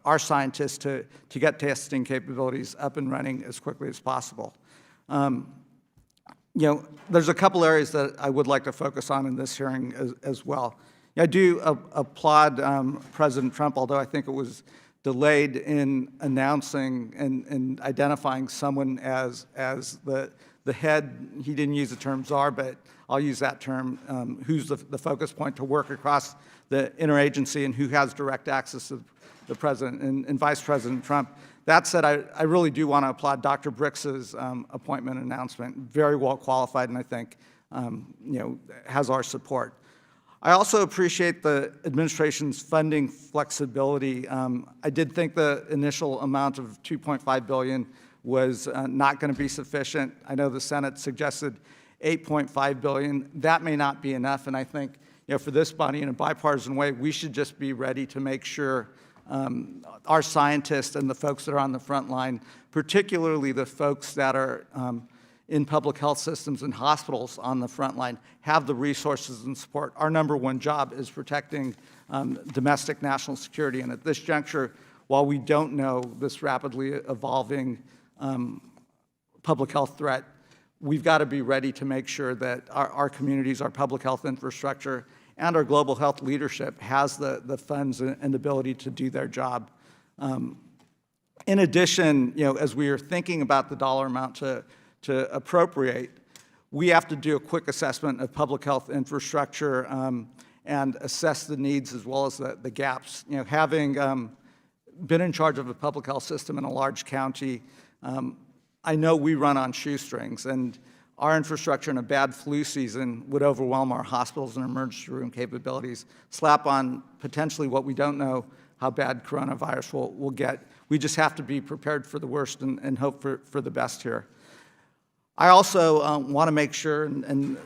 our scientists to get testing capabilities up and running as quickly as possible. There's a couple areas that I would like to focus on in this hearing as well. I do applaud President Trump, although I think it was delayed in announcing and identifying someone as the head. He didn't use the term czar, but I'll use that term, who's the focus point to work across the interagency and who has direct access to the President and Vice President Trump. That said, I really do want to applaud Dr. Brix's appointment announcement. Very well qualified, and I think has our support. I also appreciate the administration's funding flexibility. I did think the initial amount of $2.5 billion was not going to be sufficient. I know the Senate suggested $8.5 billion. That may not be enough, and I think for this body in a bipartisan way, we should just be ready to make sure our scientists and the folks that are on the front line, particularly the folks that are in public health systems and hospitals on the front line, have the resources and support. Our number one job is protecting domestic national security. And at this juncture, while we don't know this rapidly evolving public health threat, we've got to be ready to make sure that our communities, our public health infrastructure, and our global health leadership has the funds and ability to do their job. In addition, as we are thinking about the dollar amount to appropriate, we have to do a quick assessment of public health infrastructure and assess the needs as well as the gaps. Having been in charge of a public health system in a large county, I know we run on shoestrings, and our infrastructure in a bad flu season would overwhelm our hospitals and emergency room capabilities, slap on potentially what we don't know how bad coronavirus will get. We just have to be prepared for the worst and hope for the best here. I also want to make sure, and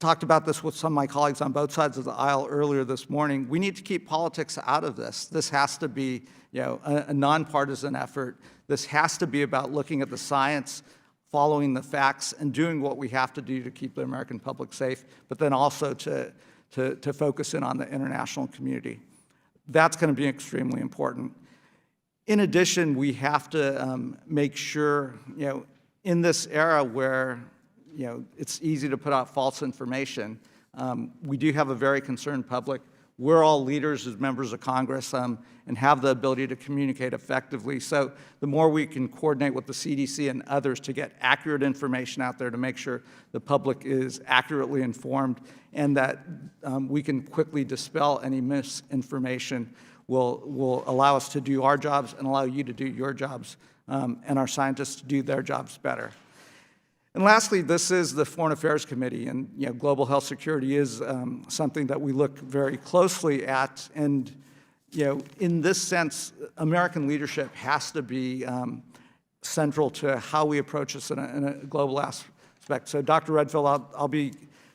talked about this with some of my colleagues on both sides of the aisle earlier this morning, we need to keep politics out of this. This has to be a nonpartisan effort. This has to be about looking at the science, following the facts, and doing what we have to do to keep the American public safe, but then also to focus in on the international community. That's going to be extremely important. In addition, we have to make sure, in this era where it's easy to put out false information, we do have a very concerned public. We're all leaders as members of Congress and have the ability to communicate effectively. So the more we can coordinate with the CDC and others to get accurate information out there to make sure the public is accurately informed and that we can quickly dispel any misinformation will allow us to do our jobs and allow you to do your jobs and our scientists to do their jobs better. And lastly, this is the Foreign Affairs Committee, and global health security is something that we look very closely at. And in this sense, American leadership has to be central to how we approach this in a global aspect. So, Dr. Redfield, I'll be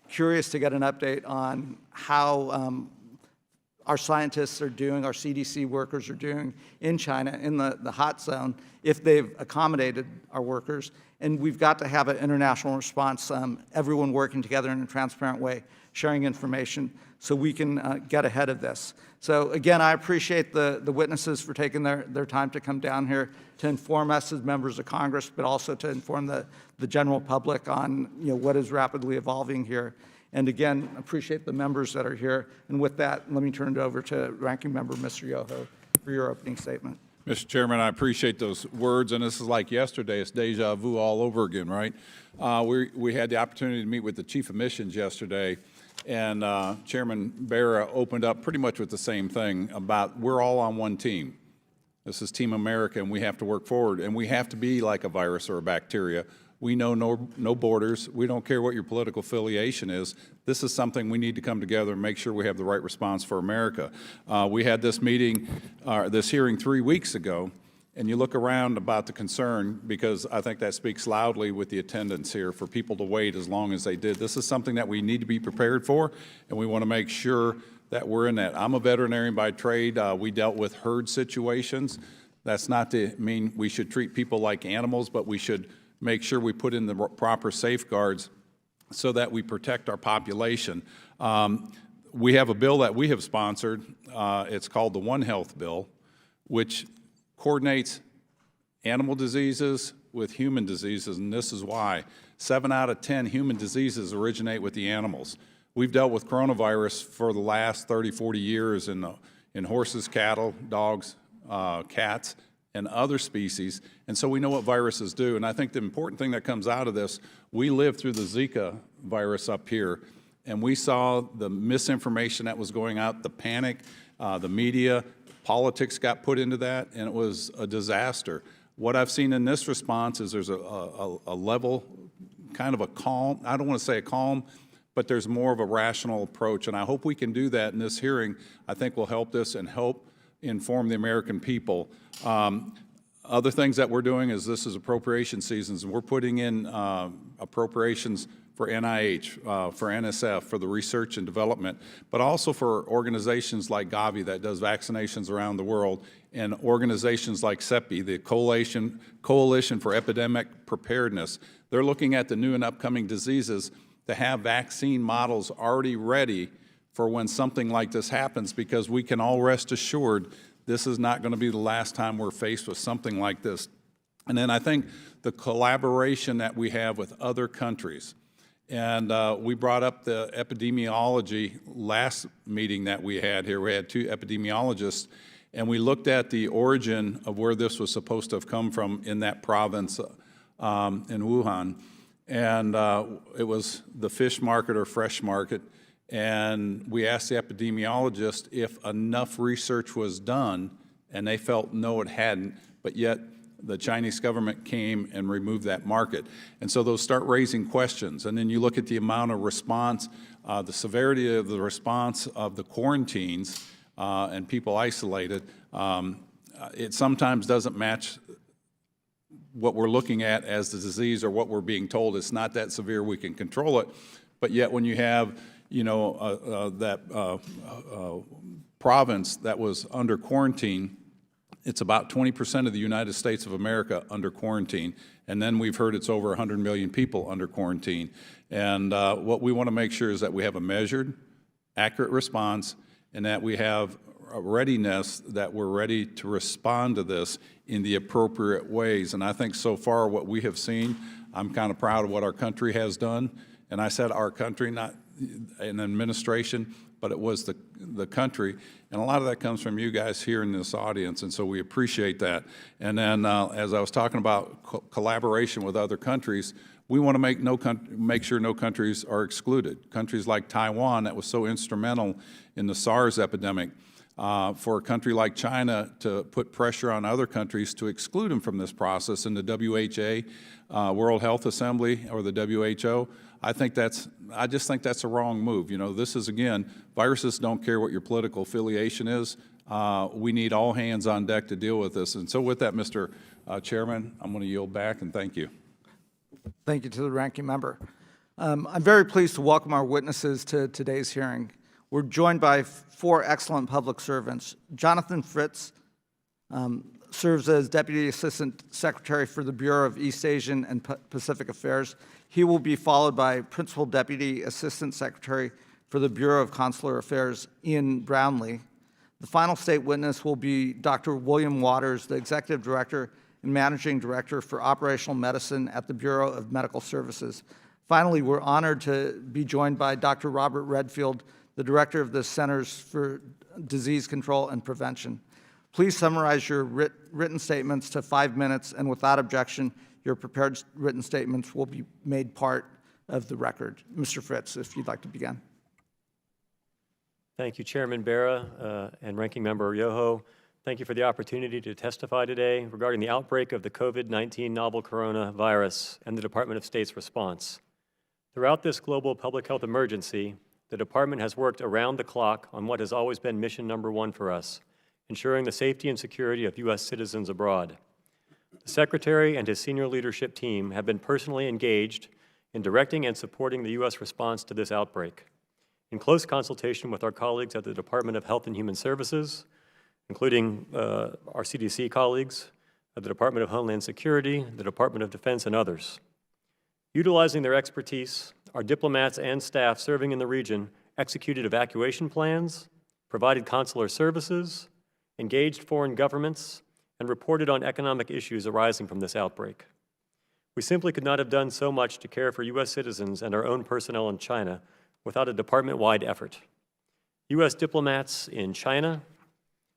curious to get an update on how our scientists are doing, our CDC workers are doing in China, in the hot zone, if they've accommodated our workers. And we've got to have an international response, everyone working together in a transparent way, sharing information so we can get ahead of this. So again, I appreciate the witnesses for taking their time to come down here to inform us as members of Congress, but also to inform the general public on what is rapidly evolving here. And again, appreciate the members that are here. And with that, let me turn it over to Ranking Member Mr. Yoho for your opening statement. Mr. Chairman, I appreciate those words, and this is like yesterday. It's deja vu all over again, right? We had the opportunity to meet with the Chief of Missions yesterday, and Chairman Barra opened up pretty much with the same thing about we're all on one team. This is Team America, and we have to work forward, and we have to be like a virus or a bacteria. We know no borders. We don't care what your political affiliation is. This is something we need to come together and make sure we have the right response for America. We had this meeting, this hearing 3 weeks ago, and you look around about the concern, because I think that speaks loudly with the attendance here for people to wait as long as they did. This is something that we need to be prepared for, and we want to make sure that we're in that. I'm a veterinarian by trade. We dealt with herd situations. That's not to mean we should treat people like animals, but we should make sure we put in the proper safeguards so that we protect our population. We have a bill that we have sponsored. It's called the One Health Bill, which coordinates animal diseases with human diseases, and this is why. 7 out of 10 human diseases originate with the animals. We've dealt with coronavirus for the last 30, 40 years in horses, cattle, dogs, cats, and other species, and so we know what viruses do. And I think the important thing that comes out of this, we lived through the Zika virus up here, and we saw the misinformation that was going out, the panic, the media, politics got put into that, and it was a disaster. What I've seen in this response is there's a level, kind of a calm, I don't want to say a calm, but there's more of a rational approach, and I hope we can do that in this hearing. I think will help this and help inform the American people. Other things that we're doing is this is appropriation seasons, and we're putting in appropriations for NIH, for NSF, for the research and development, but also for organizations like Gavi that does vaccinations around the world, and organizations like CEPI, the Coalition for Epidemic Preparedness. They're looking at the new and upcoming diseases to have vaccine models already ready for when something like this happens, because we can all rest assured this is not going to be the last time we're faced with something like this. And then I think the collaboration that we have with other countries. And we brought up the epidemiology last meeting that we had here. We had 2 epidemiologists, and we looked at the origin of where this was supposed to have come from in that province in Wuhan. And it was the fish market or fresh market. And we asked the epidemiologist if enough research was done, and they felt no, it hadn't, but yet the Chinese government came and removed that market. And so those start raising questions. And then you look at the amount of response, the severity of the response of the quarantines and people isolated. It sometimes doesn't match what we're looking at as the disease or what we're being told. It's not that severe, we can control it. But yet when you have, you know, that province that was under quarantine, it's about 20% of the United States of America under quarantine. And then we've heard it's over 100 million people under quarantine. And what we want to make sure is that we have a measured, accurate response, and that we have a readiness that we're ready to respond to this in the appropriate ways. And I think so far what we have seen, I'm kind of proud of what our country has done. And I said our country, not an administration, but it was the country. And a lot of that comes from you guys here in this audience, and so we appreciate that. And then as I was talking about collaboration with other countries, we want to make sure no countries are excluded. Countries like Taiwan, that was so instrumental in the SARS epidemic, for a country like China to put pressure on other countries to exclude them from this process, and the WHO, World Health Assembly, or the WHO, I just think that's a wrong move. You know, this is, again, viruses don't care what your political affiliation is. We need all hands on deck to deal with this. And so with that, Mr. Chairman, I'm going to yield back, and thank you. Thank you to the ranking member. I'm very pleased to welcome our witnesses to today's hearing. We're joined by 4 excellent public servants. Johnathan Fritz serves as Deputy Assistant Secretary for the Bureau of East Asian and Pacific Affairs. He will be followed by Principal Deputy Assistant Secretary for the Bureau of Consular Affairs, Ian Brownlee. The final state witness will be Dr. William Waters, the Executive Director and Managing Director for Operational Medicine at the Bureau of Medical Services. Finally, we're honored to be joined by Dr. Robert Redfield, the Director of the Centers for Disease Control and Prevention. Please summarize your written statements to 5 minutes, and without objection, your prepared written statements will be made part of the record. Mr. Fritz, if you'd like to begin. Thank you, Chairman Bera and Ranking Member Yoho. Thank you for the opportunity to testify today regarding the outbreak of the COVID-19 novel coronavirus and the Department of State's response. Throughout this global public health emergency, the Department has worked around the clock on what has always been mission number 1 for us, ensuring the safety and security of U.S. citizens abroad. The Secretary and his senior leadership team have been personally engaged in directing and supporting the U.S. response to this outbreak, in close consultation with our colleagues at the Department of Health and Human Services, including our CDC colleagues, at the Department of Homeland Security, the Department of Defense, and others. Utilizing their expertise, our diplomats and staff serving in the region executed evacuation plans, provided consular services, engaged foreign governments, and reported on economic issues arising from this outbreak. We simply could not have done so much to care for U.S. citizens and our own personnel in China without a department-wide effort. U.S. diplomats in China,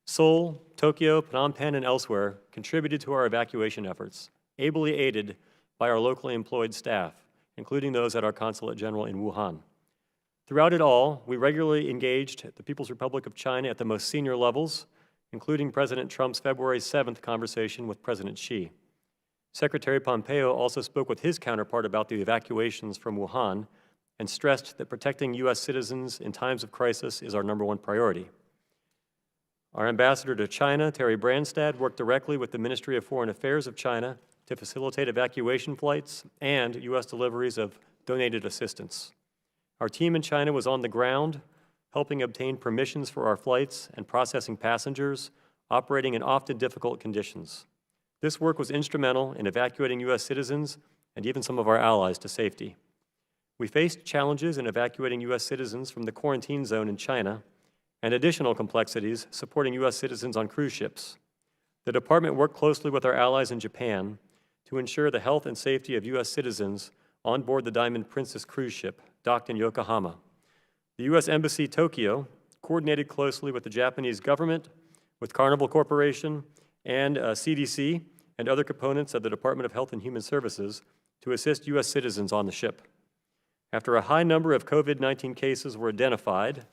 Seoul, Tokyo, Phnom Penh, and elsewhere contributed to our evacuation efforts, ably aided by our locally employed staff, including those at our Consulate General in Wuhan. Throughout it all, we regularly engaged the People's Republic of China at the most senior levels, including President Trump's February 7th conversation with President Xi. Secretary Pompeo also spoke with his counterpart about the evacuations from Wuhan and stressed that protecting U.S. citizens in times of crisis is our #1 priority. Our ambassador to China, Terry Branstad, worked directly with the Ministry of Foreign Affairs of China to facilitate evacuation flights and U.S. deliveries of donated assistance. Our team in China was on the ground, helping obtain permissions for our flights and processing passengers, operating in often difficult conditions. This work was instrumental in evacuating U.S. citizens and even some of our allies to safety. We faced challenges in evacuating U.S. citizens from the quarantine zone in China and additional complexities supporting U.S. citizens on cruise ships. The department worked closely with our allies in Japan to ensure the health and safety of U.S. citizens on board the Diamond Princess cruise ship docked in Yokohama. The U.S. Embassy Tokyo coordinated closely with the Japanese government, with Carnival Corporation, and CDC and other components of the Department of Health and Human Services to assist U.S. citizens on the ship. After a high number of COVID-19 cases were identified,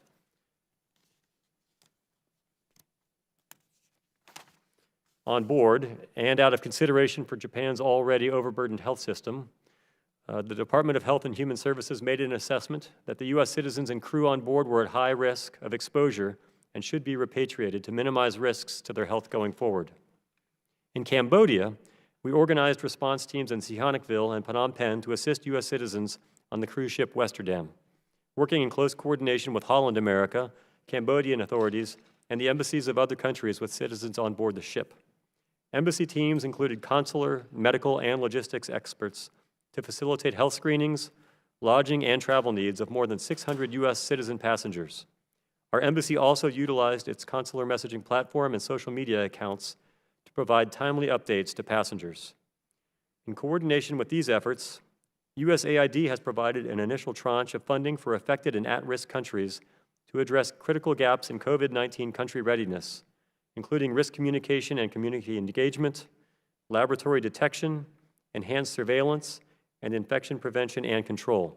on board, and out of consideration for Japan's already overburdened health system, the Department of Health and Human Services made an assessment that the U.S. citizens and crew on board were at high risk of exposure and should be repatriated to minimize risks to their health going forward. In Cambodia, we organized response teams in Sihanoukville and Phnom Penh to assist U.S. citizens on the cruise ship Westerdam, working in close coordination with Holland America, Cambodian authorities, and the embassies of other countries with citizens on board the ship. Embassy teams included consular, medical, and logistics experts to facilitate health screenings, lodging, and travel needs of more than 600 U.S. citizen passengers. Our embassy also utilized its consular messaging platform and social media accounts to provide timely updates to passengers. In coordination with these efforts, USAID has provided an initial tranche of funding for affected and at-risk countries to address critical gaps in COVID-19 country readiness, including risk communication and community engagement, laboratory detection, enhanced surveillance, and infection prevention and control.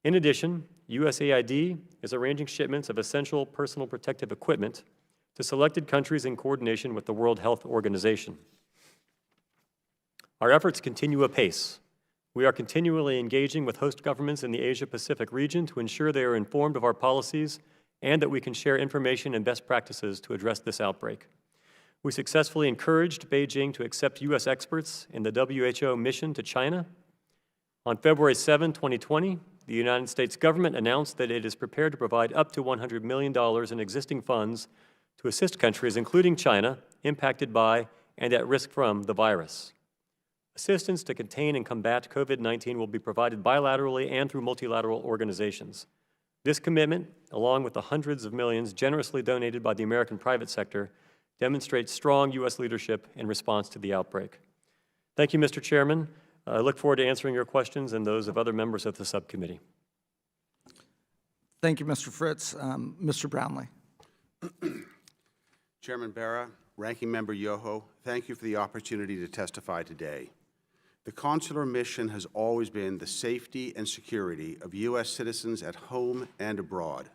In addition, USAID is arranging shipments of essential personal protective equipment to selected countries in coordination with the World Health Organization. Our efforts continue apace. We are continually engaging with host governments in the Asia-Pacific region to ensure they are informed of our policies and that we can share information and best practices to address this outbreak. We successfully encouraged Beijing to accept U.S. experts in the WHO mission to China. On February 7, 2020, the United States government announced that it is prepared to provide up to $100 million in existing funds to assist countries, including China, impacted by and at risk from the virus. Assistance to contain and combat COVID-19 will be provided bilaterally and through multilateral organizations. This commitment, along with the hundreds of millions generously donated by the American private sector, demonstrates strong U.S. leadership in response to the outbreak. Thank you, Mr. Chairman. I look forward to answering your questions and those of other members of the subcommittee. Thank you, Mr. Fritz. Mr. Brownlee. Chairman Bera, Ranking Member Yoho, thank you for the opportunity to testify today. The consular mission has always been the safety and security of U.S. citizens at home and abroad.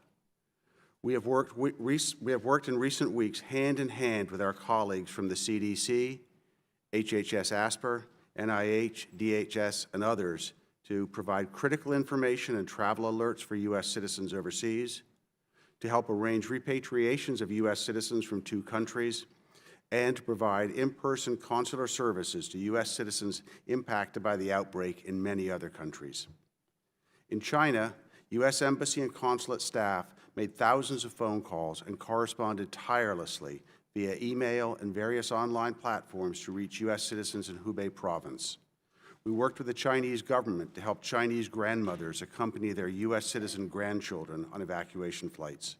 We have worked in recent weeks hand in hand with our colleagues from the CDC, HHS ASPR, NIH, DHS, and others to provide critical information and travel alerts for U.S. citizens overseas, to help arrange repatriations of U.S. citizens from 2 countries, and to provide in-person consular services to U.S. citizens impacted by the outbreak in many other countries. In China, U.S. Embassy and consulate staff made thousands of phone calls and corresponded tirelessly via email and various online platforms to reach U.S. citizens in Hubei province. We worked with the Chinese government to help Chinese grandmothers accompany their U.S. citizen grandchildren on evacuation flights.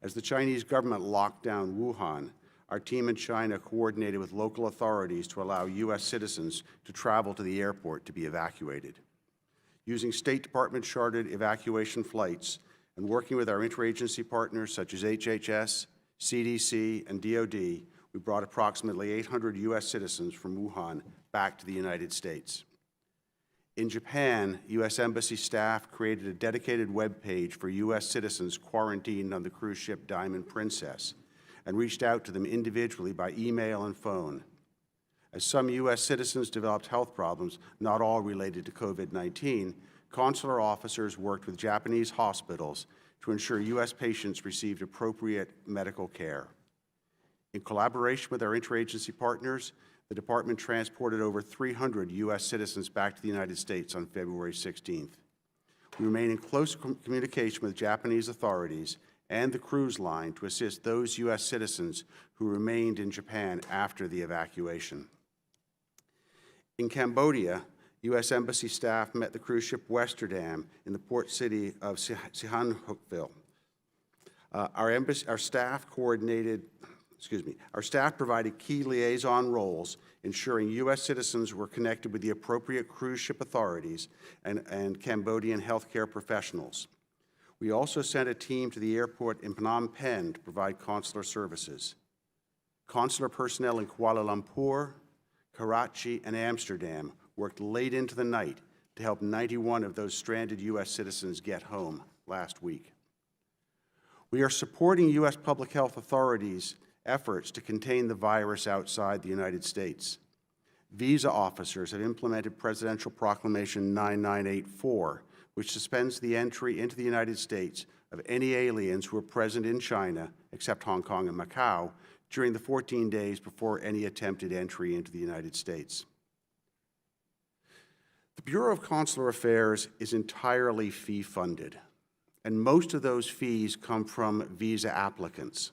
As the Chinese government locked down Wuhan, our team in China coordinated with local authorities to allow U.S. citizens to travel to the airport to be evacuated. Using State Department-chartered evacuation flights and working with our interagency partners such as HHS, CDC, and DoD, we brought approximately 800 U.S. citizens from Wuhan back to the United States. In Japan, U.S. Embassy staff created a dedicated web page for U.S. citizens quarantined on the cruise ship Diamond Princess and reached out to them individually by email and phone. As some U.S. citizens developed health problems, not all related to COVID-19, consular officers worked with Japanese hospitals to ensure U.S. patients received appropriate medical care. In collaboration with our interagency partners, the Department transported over 300 U.S. citizens back to the United States on February 16th. We remain in close communication with Japanese authorities and the cruise line to assist those U.S. citizens who remained in Japan after the evacuation. In Cambodia, U.S. Embassy staff met the cruise ship Westerdam in the port city of Sihanoukville. Our staff provided key liaison roles, ensuring U.S. citizens were connected with the appropriate cruise ship authorities and Cambodian healthcare professionals. We also sent a team to the airport in Phnom Penh to provide consular services. Consular personnel in Kuala Lumpur, Karachi, and Amsterdam worked late into the night to help 91 of those stranded U.S. citizens get home last week. We are supporting U.S. public health authorities' efforts to contain the virus outside the United States. Visa officers have implemented Presidential Proclamation 9984, which suspends the entry into the United States of any aliens who are present in China, except Hong Kong and Macau, during the 14 days before any attempted entry into the United States. The Bureau of Consular Affairs is entirely fee-funded, and most of those fees come from visa applicants.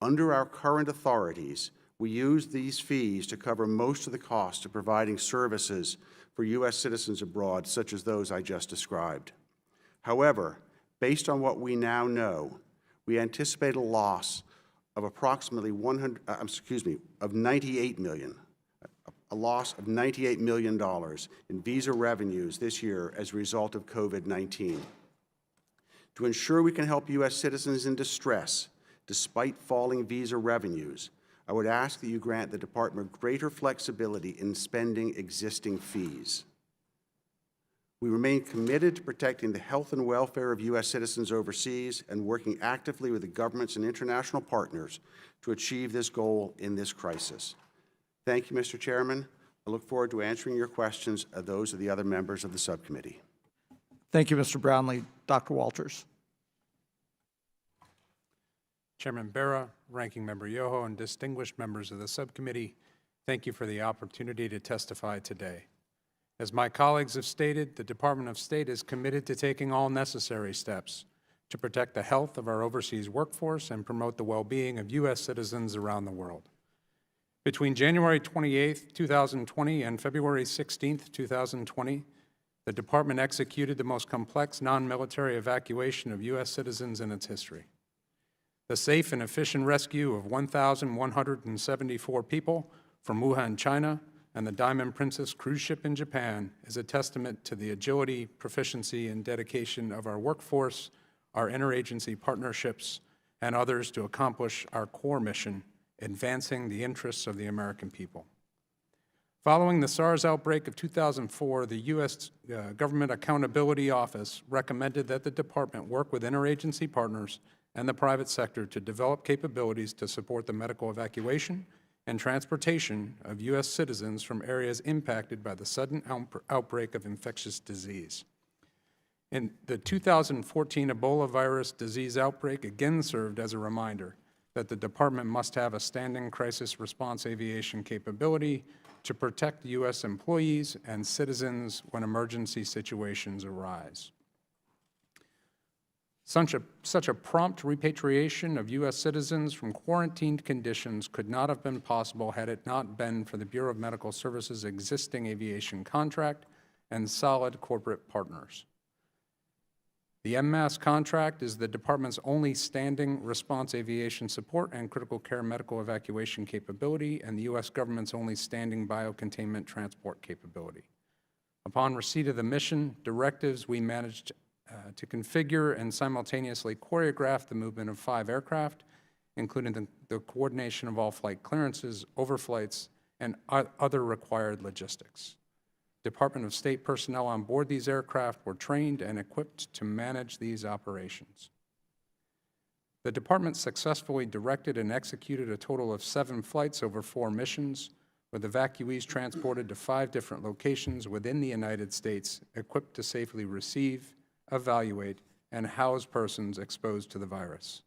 Under our current authorities, we use these fees to cover most of the costs of providing services for U.S. citizens abroad, such as those I just described. However, based on what we now know, we anticipate a loss of approximately $98 million, a loss of $98 million in visa revenues this year as a result of COVID-19. To ensure we can help U.S. citizens in distress, despite falling visa revenues, I would ask that you grant the Department greater flexibility in spending existing fees. We remain committed to protecting the health and welfare of U.S. citizens overseas and working actively with the governments and international partners to achieve this goal in this crisis. Thank you, Mr. Chairman. I look forward to answering your questions of those of the other members of the subcommittee. Thank you, Mr. Brownlee. Dr. Walters. Chairman Bera, Ranking Member Yoho, and distinguished members of the subcommittee, thank you for the opportunity to testify today. As my colleagues have stated, the Department of State is committed to taking all necessary steps to protect the health of our overseas workforce and promote the well-being of U.S. citizens around the world. Between January 28, 2020 and February 16, 2020, the Department executed the most complex non-military evacuation of U.S. citizens in its history. The safe and efficient rescue of 1,174 people from Wuhan, China, and the Diamond Princess cruise ship in Japan is a testament to the agility, proficiency, and dedication of our workforce, our interagency partnerships, and others to accomplish our core mission, advancing the interests of the American people. Following the SARS outbreak of 2004, the U.S. Government Accountability Office recommended that the Department work with interagency partners and the private sector to develop capabilities to support the medical evacuation and transportation of U.S. citizens from areas impacted by the sudden outbreak of infectious disease. And the 2014 Ebola virus disease outbreak again served as a reminder that the Department must have a standing crisis response aviation capability to protect U.S. employees and citizens when emergency situations arise. Such a prompt repatriation of U.S. citizens from quarantined conditions could not have been possible had it not been for the Bureau of Medical Services' existing aviation contract and solid corporate partners. The MMAS contract is the Department's only standing response aviation support and critical care medical evacuation capability, and the U.S. government's only standing biocontainment transport capability. Upon receipt of the mission directives, we managed to configure and simultaneously choreograph the movement of 5 aircraft, including the coordination of all flight clearances, overflights, and other required logistics. Department of State personnel on board these aircraft were trained and equipped to manage these operations. The Department successfully directed and executed a total of 7 flights over 4 missions, with evacuees transported to 5 different locations within the United States, equipped to safely receive, evaluate, and house persons exposed to the virus.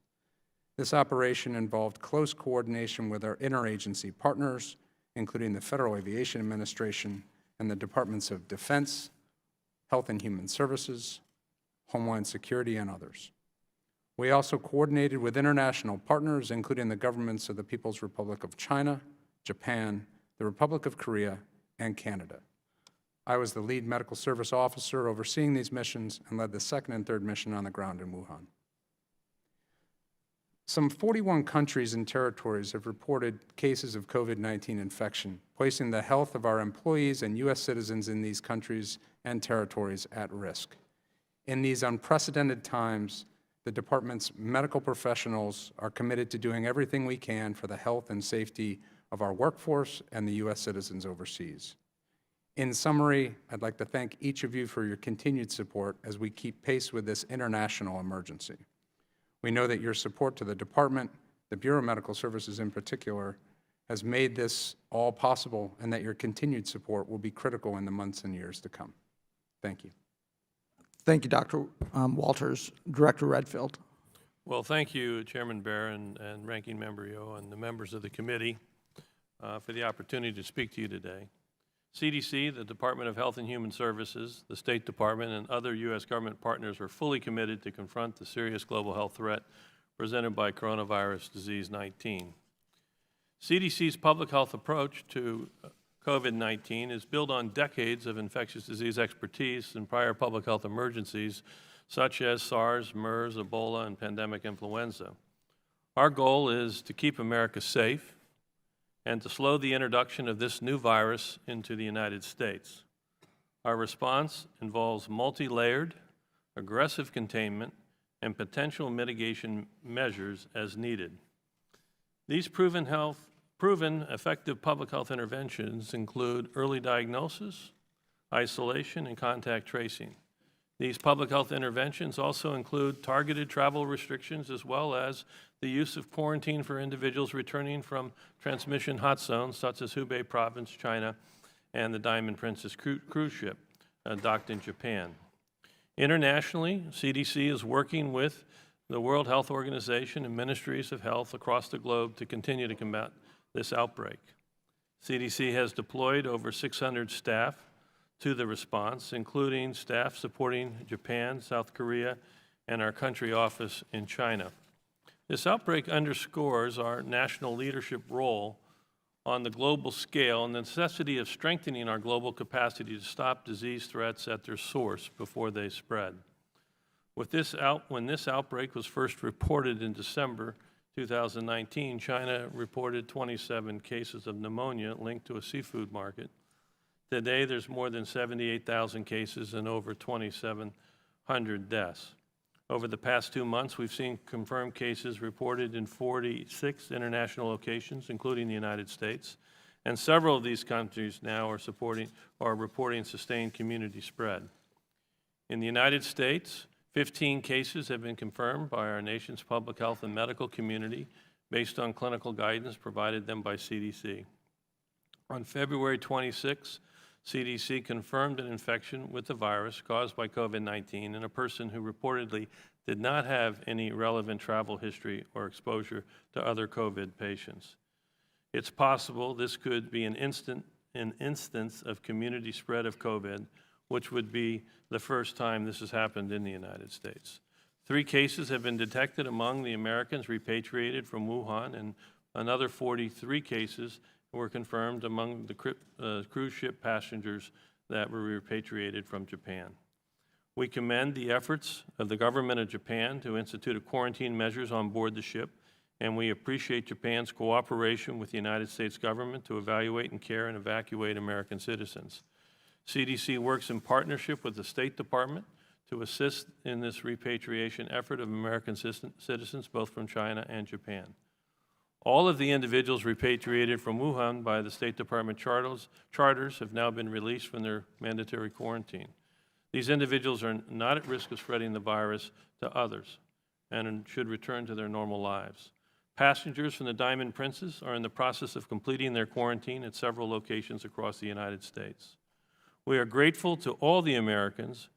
This operation involved close coordination with our interagency partners, including the Federal Aviation Administration and the Departments of Defense, Health and Human Services, Homeland Security, and others. We also coordinated with international partners, including the governments of the People's Republic of China, Japan, the Republic of Korea, and Canada. I was the lead medical service officer overseeing these missions and led the 2nd and 3rd mission on the ground in Wuhan. Some 41 countries and territories have reported cases of COVID-19 infection, placing the health of our employees and U.S. citizens in these countries and territories at risk. In these unprecedented times, the Department's medical professionals are committed to doing everything we can for the health and safety of our workforce and the U.S. citizens overseas. In summary, I'd like to thank each of you for your continued support as we keep pace with this international emergency. We know that your support to the Department, the Bureau of Medical Services in particular, has made this all possible, and that your continued support will be critical in the months and years to come. Thank you. Thank you, Dr. Walters. Director Redfield. Well, thank you, Chairman Bear and Ranking Member Yo and the members of the committee for the opportunity to speak to you today. CDC, the Department of Health and Human Services, the State Department, and other U.S. government partners are fully committed to confront the serious global health threat presented by coronavirus disease 19. CDC's public health approach to COVID-19 is built on decades of infectious disease expertise in prior public health emergencies such as SARS, MERS, Ebola, and pandemic influenza. Our goal is to keep America safe and to slow the introduction of this new virus into the United States. Our response involves multi-layered, aggressive containment, and potential mitigation measures as needed. These proven effective public health interventions include early diagnosis, isolation, and contact tracing. These public health interventions also include targeted travel restrictions as well as the use of quarantine for individuals returning from transmission hot zones such as Hubei Province, China, and the Diamond Princess cruise ship docked in Japan. Internationally, CDC is working with the World Health Organization and ministries of health across the globe to continue to combat this outbreak. CDC has deployed over 600 staff to the response, including staff supporting Japan, South Korea, and our country office in China. This outbreak underscores our national leadership role on the global scale and the necessity of strengthening our global capacity to stop disease threats at their source before they spread. When this outbreak was first reported in December 2019, China reported 27 cases of pneumonia linked to a seafood market. Today, there's more than 78,000 cases and over 2,700 deaths. Over the past 2 months, we've seen confirmed cases reported in 46 international locations, including the United States, and several of these countries now are reporting sustained community spread. In the United States, 15 cases have been confirmed by our nation's public health and medical community based on clinical guidance provided them by CDC. On February 26, CDC confirmed an infection with the virus caused by COVID-19 in a person who reportedly did not have any relevant travel history or exposure to other COVID patients. It's possible this could be an instance of community spread of COVID, which would be the first time this has happened in the United States. 3 cases have been detected among the Americans repatriated from Wuhan, and another 43 cases were confirmed among the cruise ship passengers that were repatriated from Japan. We commend the efforts of the government of Japan to institute quarantine measures on board the ship, and we appreciate Japan's cooperation with the United States government to evaluate and care and evacuate American citizens. CDC works in partnership with the State Department to assist in this repatriation effort of American citizens, both from China and Japan. All of the individuals repatriated from Wuhan by the State Department charters have now been released from their mandatory quarantine. These individuals are not at risk of spreading the virus to others and should return to their normal lives. Passengers from the Diamond Princess are in the process of completing their quarantine at several locations across the United States. We are grateful to all the Americans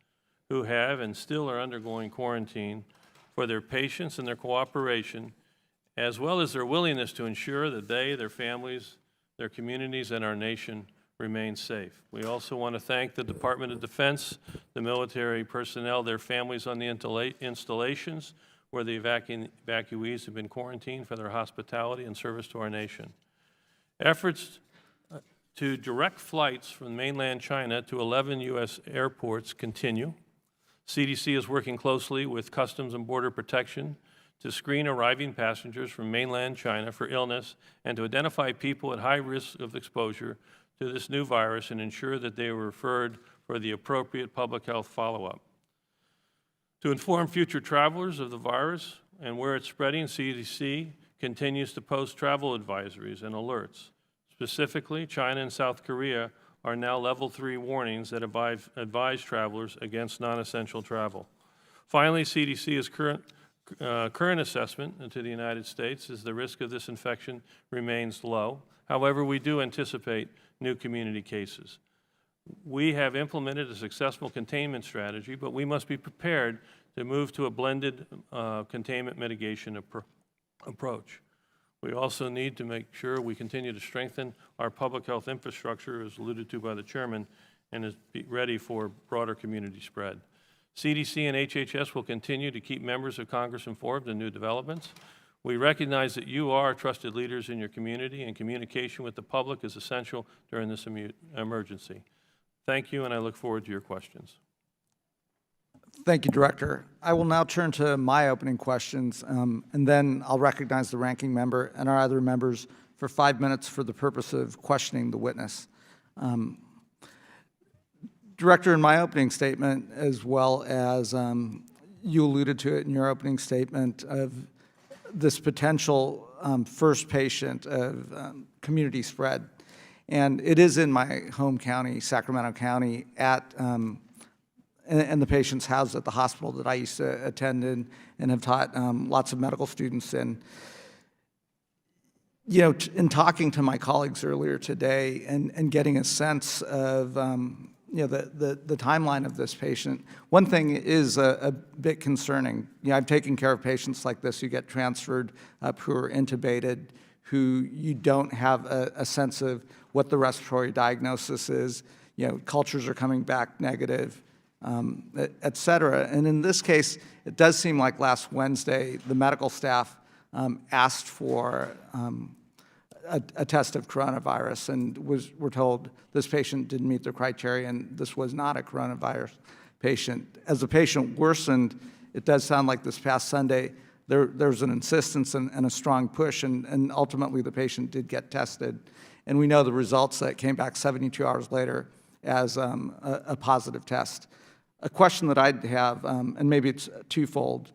who have and still are undergoing quarantine for their patience and their cooperation, as well as their willingness to ensure that they, their families, their communities, and our nation remain safe. We also want to thank the Department of Defense, the military personnel, their families on the installations where the evacuees have been quarantined, for their hospitality and service to our nation. Efforts to direct flights from mainland China to 11 U.S. airports continue. CDC is working closely with Customs and Border Protection to screen arriving passengers from mainland China for illness and to identify people at high risk of exposure to this new virus and ensure that they are referred for the appropriate public health follow-up. To inform future travelers of the virus and where it's spreading, CDC continues to post travel advisories and alerts. Specifically, China and South Korea are now level 3 warnings that advise travelers against non-essential travel. Finally, CDC's current assessment into the United States is the risk of this infection remains low. However, we do anticipate new community cases. We have implemented a successful containment strategy, but we must be prepared to move to a blended containment mitigation approach. We also need to make sure we continue to strengthen our public health infrastructure, as alluded to by the chairman, and is ready for broader community spread. CDC and HHS will continue to keep members of Congress informed of new developments. We recognize that you are trusted leaders in your community, and communication with the public is essential during this emergency. Thank you, and I look forward to your questions. Thank you, Director. I will now turn to my opening questions, and then I'll recognize the ranking member and our other members for 5 minutes for the purpose of questioning the witness. Director, in my opening statement, as well as you alluded to it in your opening statement, of this potential first patient of community spread. And it is in my home county, Sacramento County, at and the patient's housed at the hospital that I used to attend in and have taught lots of medical students in. You know, in talking to my colleagues earlier today and getting a sense of you know, the timeline of this patient, one thing is a bit concerning. You know, I've taken care of patients like this who get transferred, who are intubated, who you don't have a sense of what the respiratory diagnosis is. You know, cultures are coming back negative, et cetera. And in this case, it does seem like last Wednesday, the medical staff asked for a test of coronavirus and were told this patient didn't meet the criteria and this was not a coronavirus patient. As the patient worsened, it does sound like this past Sunday, there was an insistence and a strong push, and ultimately the patient did get tested. And we know the results that came back 72 hours later as a positive test. A question that I'd have, and maybe it's twofold.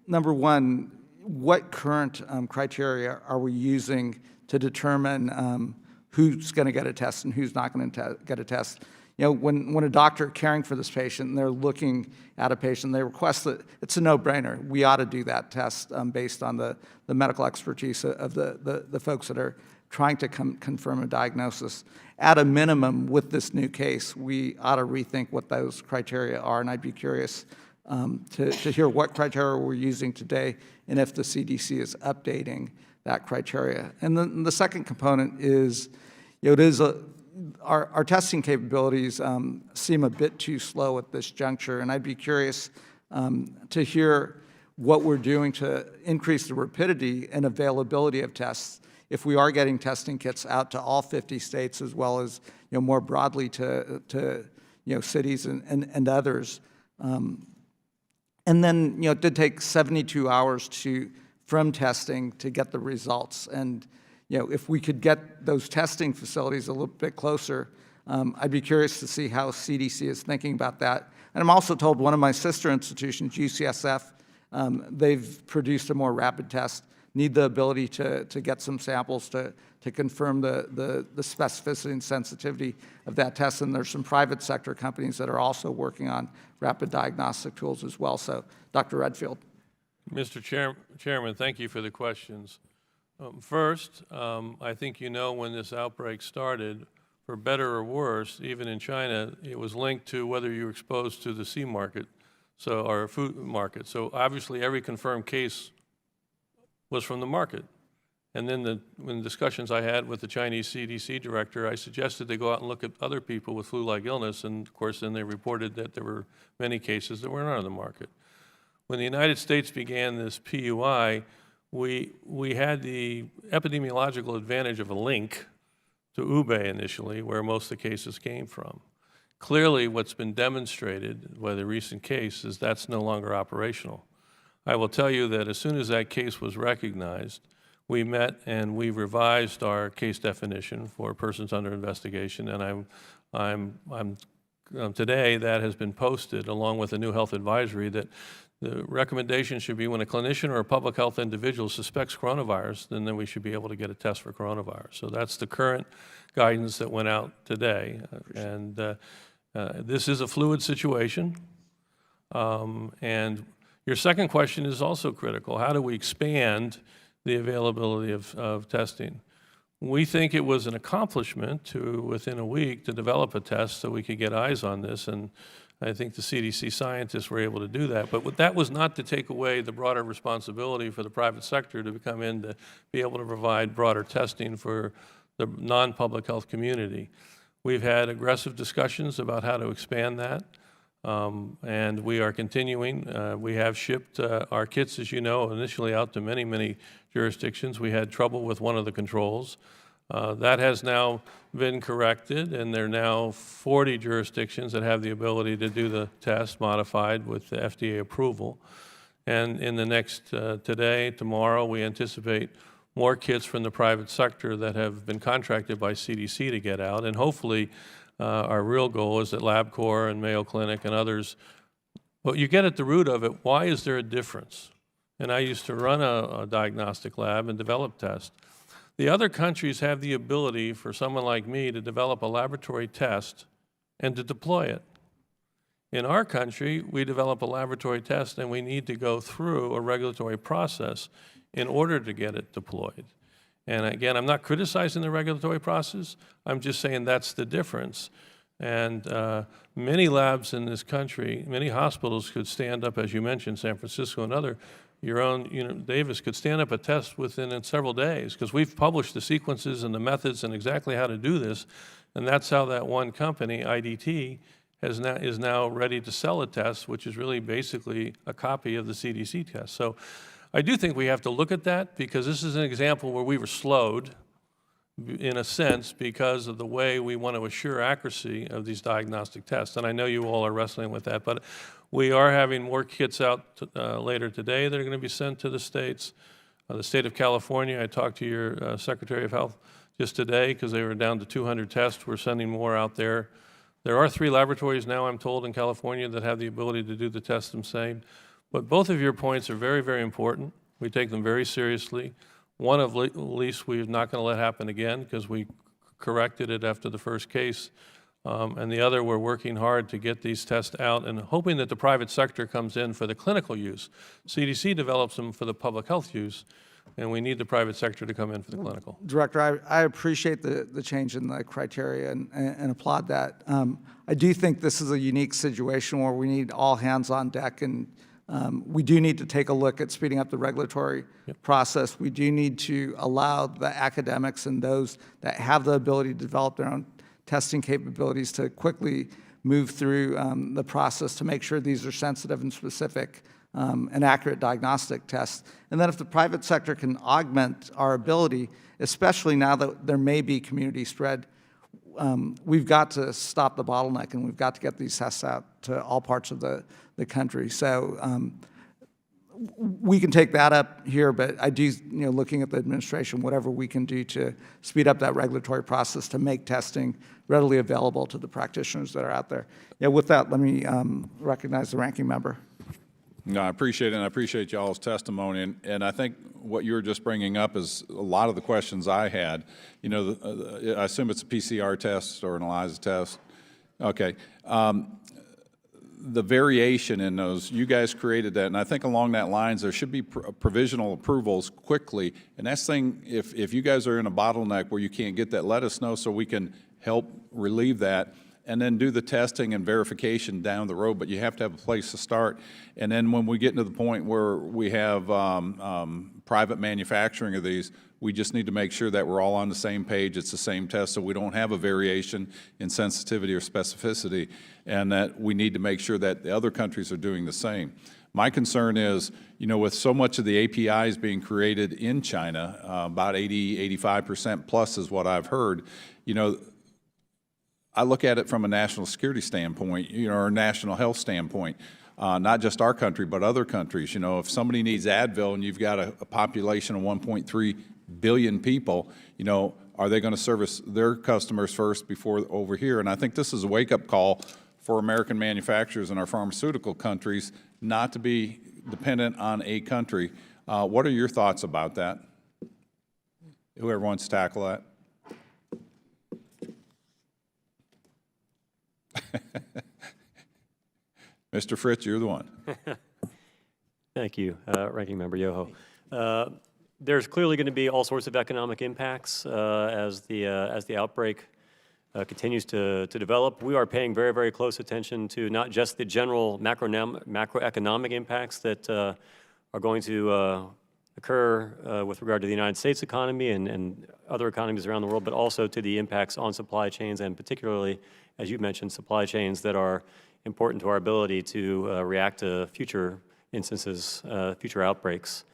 Number one, what current criteria are we using to determine who's going to get a test and who's not going to get a test? You know, when a doctor caring for this patient and they're looking at a patient, they request that it's a no-brainer. We ought to do that test based on the medical expertise of the folks that are trying to confirm a diagnosis. At a minimum, with this new case, we ought to rethink what those criteria are, and I'd be curious to hear what criteria we're using today and if the CDC is updating that criteria. And then the second component is, you know, it is our testing capabilities seem a bit too slow at this juncture, and I'd be curious to hear what we're doing to increase the rapidity and availability of tests if we are getting testing kits out to all 50 states as well as more broadly to cities and others. And then it did take 72 hours from testing to get the results. And if we could get those testing facilities a little bit closer, I'd be curious to see how CDC is thinking about that. And I'm also told one of my sister institutions, UCSF, they've produced a more rapid test, need the ability to get some samples to confirm the specificity and sensitivity of that test. And there's some private sector companies that are also working on rapid diagnostic tools as well. So, Dr. Redfield. Mr. Chairman, thank you for the questions. First, I think when this outbreak started, for better or worse, even in China, it was linked to whether you were exposed to the sea market, or food market. So obviously every confirmed case was from the market. And then when discussions I had with the Chinese CDC director, I suggested they go out and look at other people with flu-like illness, and of course then they reported that there were many cases that were not on the market. When the United States began this PUI, we had the epidemiological advantage of a link to Hubei initially, where most of the cases came from. Clearly, what's been demonstrated by the recent case is that's no longer operational. I will tell you that as soon as that case was recognized, we met and we revised our case definition for persons under investigation, and today that has been posted along with a new health advisory that the recommendation should be when a clinician or a public health individual suspects coronavirus, then we should be able to get a test for coronavirus. So that's the current guidance that went out today. And this is a fluid situation. And your second question is also critical. How do we expand the availability of testing? We think it was an accomplishment to, within a week, to develop a test so we could get eyes on this, and I think the CDC scientists were able to do that. But that was not to take away the broader responsibility for the private sector to come in to be able to provide broader testing for the non-public health community. We've had aggressive discussions about how to expand that, and we are continuing. We have shipped our kits, as you know, initially out to many, many jurisdictions. We had trouble with one of the controls. That has now been corrected, and there are now 40 jurisdictions that have the ability to do the test modified with the FDA approval. And in the next, today, tomorrow, we anticipate more kits from the private sector that have been contracted by CDC to get out. And hopefully, our real goal is that LabCorp and Mayo Clinic and others, but you get at the root of it, why is there a difference? And I used to run a diagnostic lab and develop tests. The other countries have the ability for someone like me to develop a laboratory test and to deploy it. In our country, we develop a laboratory test and we need to go through a regulatory process in order to get it deployed. And again, I'm not criticizing the regulatory process, I'm just saying that's the difference. And many labs in this country, many hospitals could stand up, as you mentioned, San Francisco and other, your own, Davis could stand up a test within several days, because we've published the sequences and the methods and exactly how to do this, and that's how that one company, IDT, is now ready to sell a test, which is really basically a copy of the CDC test. So I do think we have to look at that, because this is an example where we were slowed, in a sense, because of the way we want to assure accuracy of these diagnostic tests. And I know you all are wrestling with that, but we are having more kits out later today that are going to be sent to the states. The state of California, I talked to your Secretary of Health just today, because they were down to 200 tests. We're sending more out there. There are 3 laboratories now, I'm told, in California that have the ability to do the test themselves. But both of your points are very, very important. We take them very seriously. One of least we're not going to let happen again, because we corrected it after the first case. And the other, we're working hard to get these tests out and hoping that the private sector comes in for the clinical use. CDC develops them for the public health use, and we need the private sector to come in for the clinical. Director, I appreciate the change in the criteria and applaud that. I do think this is a unique situation where we need all hands on deck, and we do need to take a look at speeding up the regulatory process. We do need to allow the academics and those that have the ability to develop their own testing capabilities to quickly move through the process to make sure these are sensitive and specific and accurate diagnostic tests. And then if the private sector can augment our ability, especially now that there may be community spread, we've got to stop the bottleneck, and we've got to get these tests out to all parts of the country. So we can take that up here, but I do, looking at the administration, whatever we can do to speed up that regulatory process to make testing readily available to the practitioners that are out there. Yeah, with that, let me recognize the ranking member. No, I appreciate it, and I appreciate y'all's testimony. And I think what you were just bringing up is a lot of the questions I had. I assume it's a PCR test or an ELISA test. Okay. The variation in those, you guys created that, and I think along that lines, there should be provisional approvals quickly. And that's thing, if you guys are in a bottleneck where you can't get that, let us know so we can help relieve that, and then do the testing and verification down the road. But you have to have a place to start. And then when we get into the point where we have private manufacturing of these, we just need to make sure that we're all on the same page, it's the same test, so we don't have a variation in sensitivity or specificity, and that we need to make sure that the other countries are doing the same. My concern is, with so much of the APIs being created in China, about 85% plus is what I've heard, I look at it from a national security standpoint, or a national health standpoint. Not just our country, but other countries. If somebody needs Advil and you've got a population of 1.3 billion people, are they going to service their customers first before over here? And I think this is a wake-up call for American manufacturers in our pharmaceutical countries not to be dependent on a country. What are your thoughts about that? Whoever wants to tackle that. Mr. Fritz, you're the one. Thank you, Ranking Member Yoho. There's clearly going to be all sorts of economic impacts as the outbreak continues to develop. We are paying very, very close attention to not just the general macroeconomic impacts that are going to occur with regard to the United States economy and other economies around the world, but also to the impacts on supply chains, and particularly, as you mentioned, supply chains that are important to our ability to react to future instances, future outbreaks.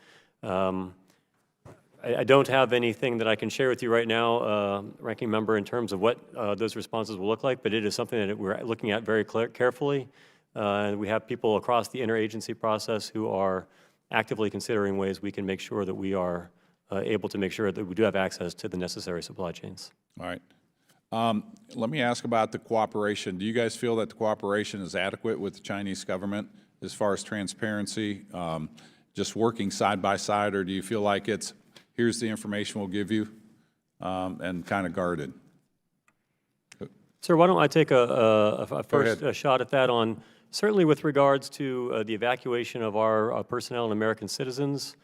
I don't have anything that I can share with you right now, Ranking Member, in terms of what those responses will look like, but it is something that we're looking at very carefully. And we have people across the interagency process who are actively considering ways we can make sure that we are able to make sure that we do have access to the necessary supply chains. All right. Let me ask about the cooperation. Do you guys feel that the cooperation is adequate with the Chinese government as far as transparency, just working side by side, or do you feel like it's, here's the information we'll give you, and kind of guarded? Sir, why don't I take a first shot at that on, certainly with regards to the evacuation of our personnel and American citizens,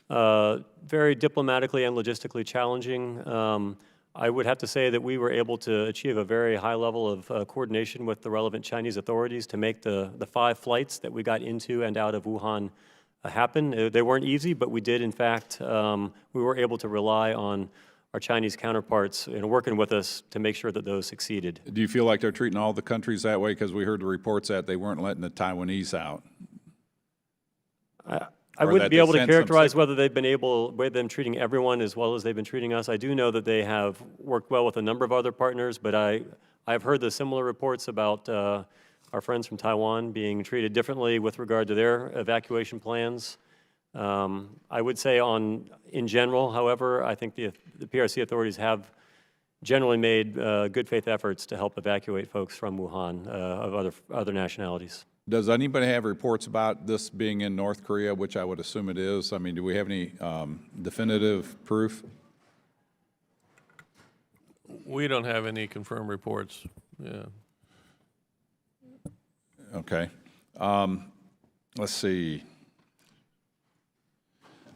very diplomatically and logistically challenging. I would have to say that we were able to achieve a very high level of coordination with the relevant Chinese authorities to make the 5 flights that we got into and out of Wuhan happen. They weren't easy, but we did, in fact, we were able to rely on our Chinese counterparts working with us to make sure that those succeeded. Do you feel like they're treating all the countries that way? Because we heard the reports that they weren't letting the Taiwanese out. I wouldn't be able to characterize whether they've been them treating everyone as well as they've been treating us. I do know that they have worked well with a number of other partners, but I've heard the similar reports about our friends from Taiwan being treated differently with regard to their evacuation plans. I would say in general, however, I think the PRC authorities have generally made good faith efforts to help evacuate folks from Wuhan of other nationalities. Does anybody have reports about this being in North Korea, which I would assume it is? I mean, do we have any definitive proof? We don't have any confirmed reports. Yeah. Okay. Let's see.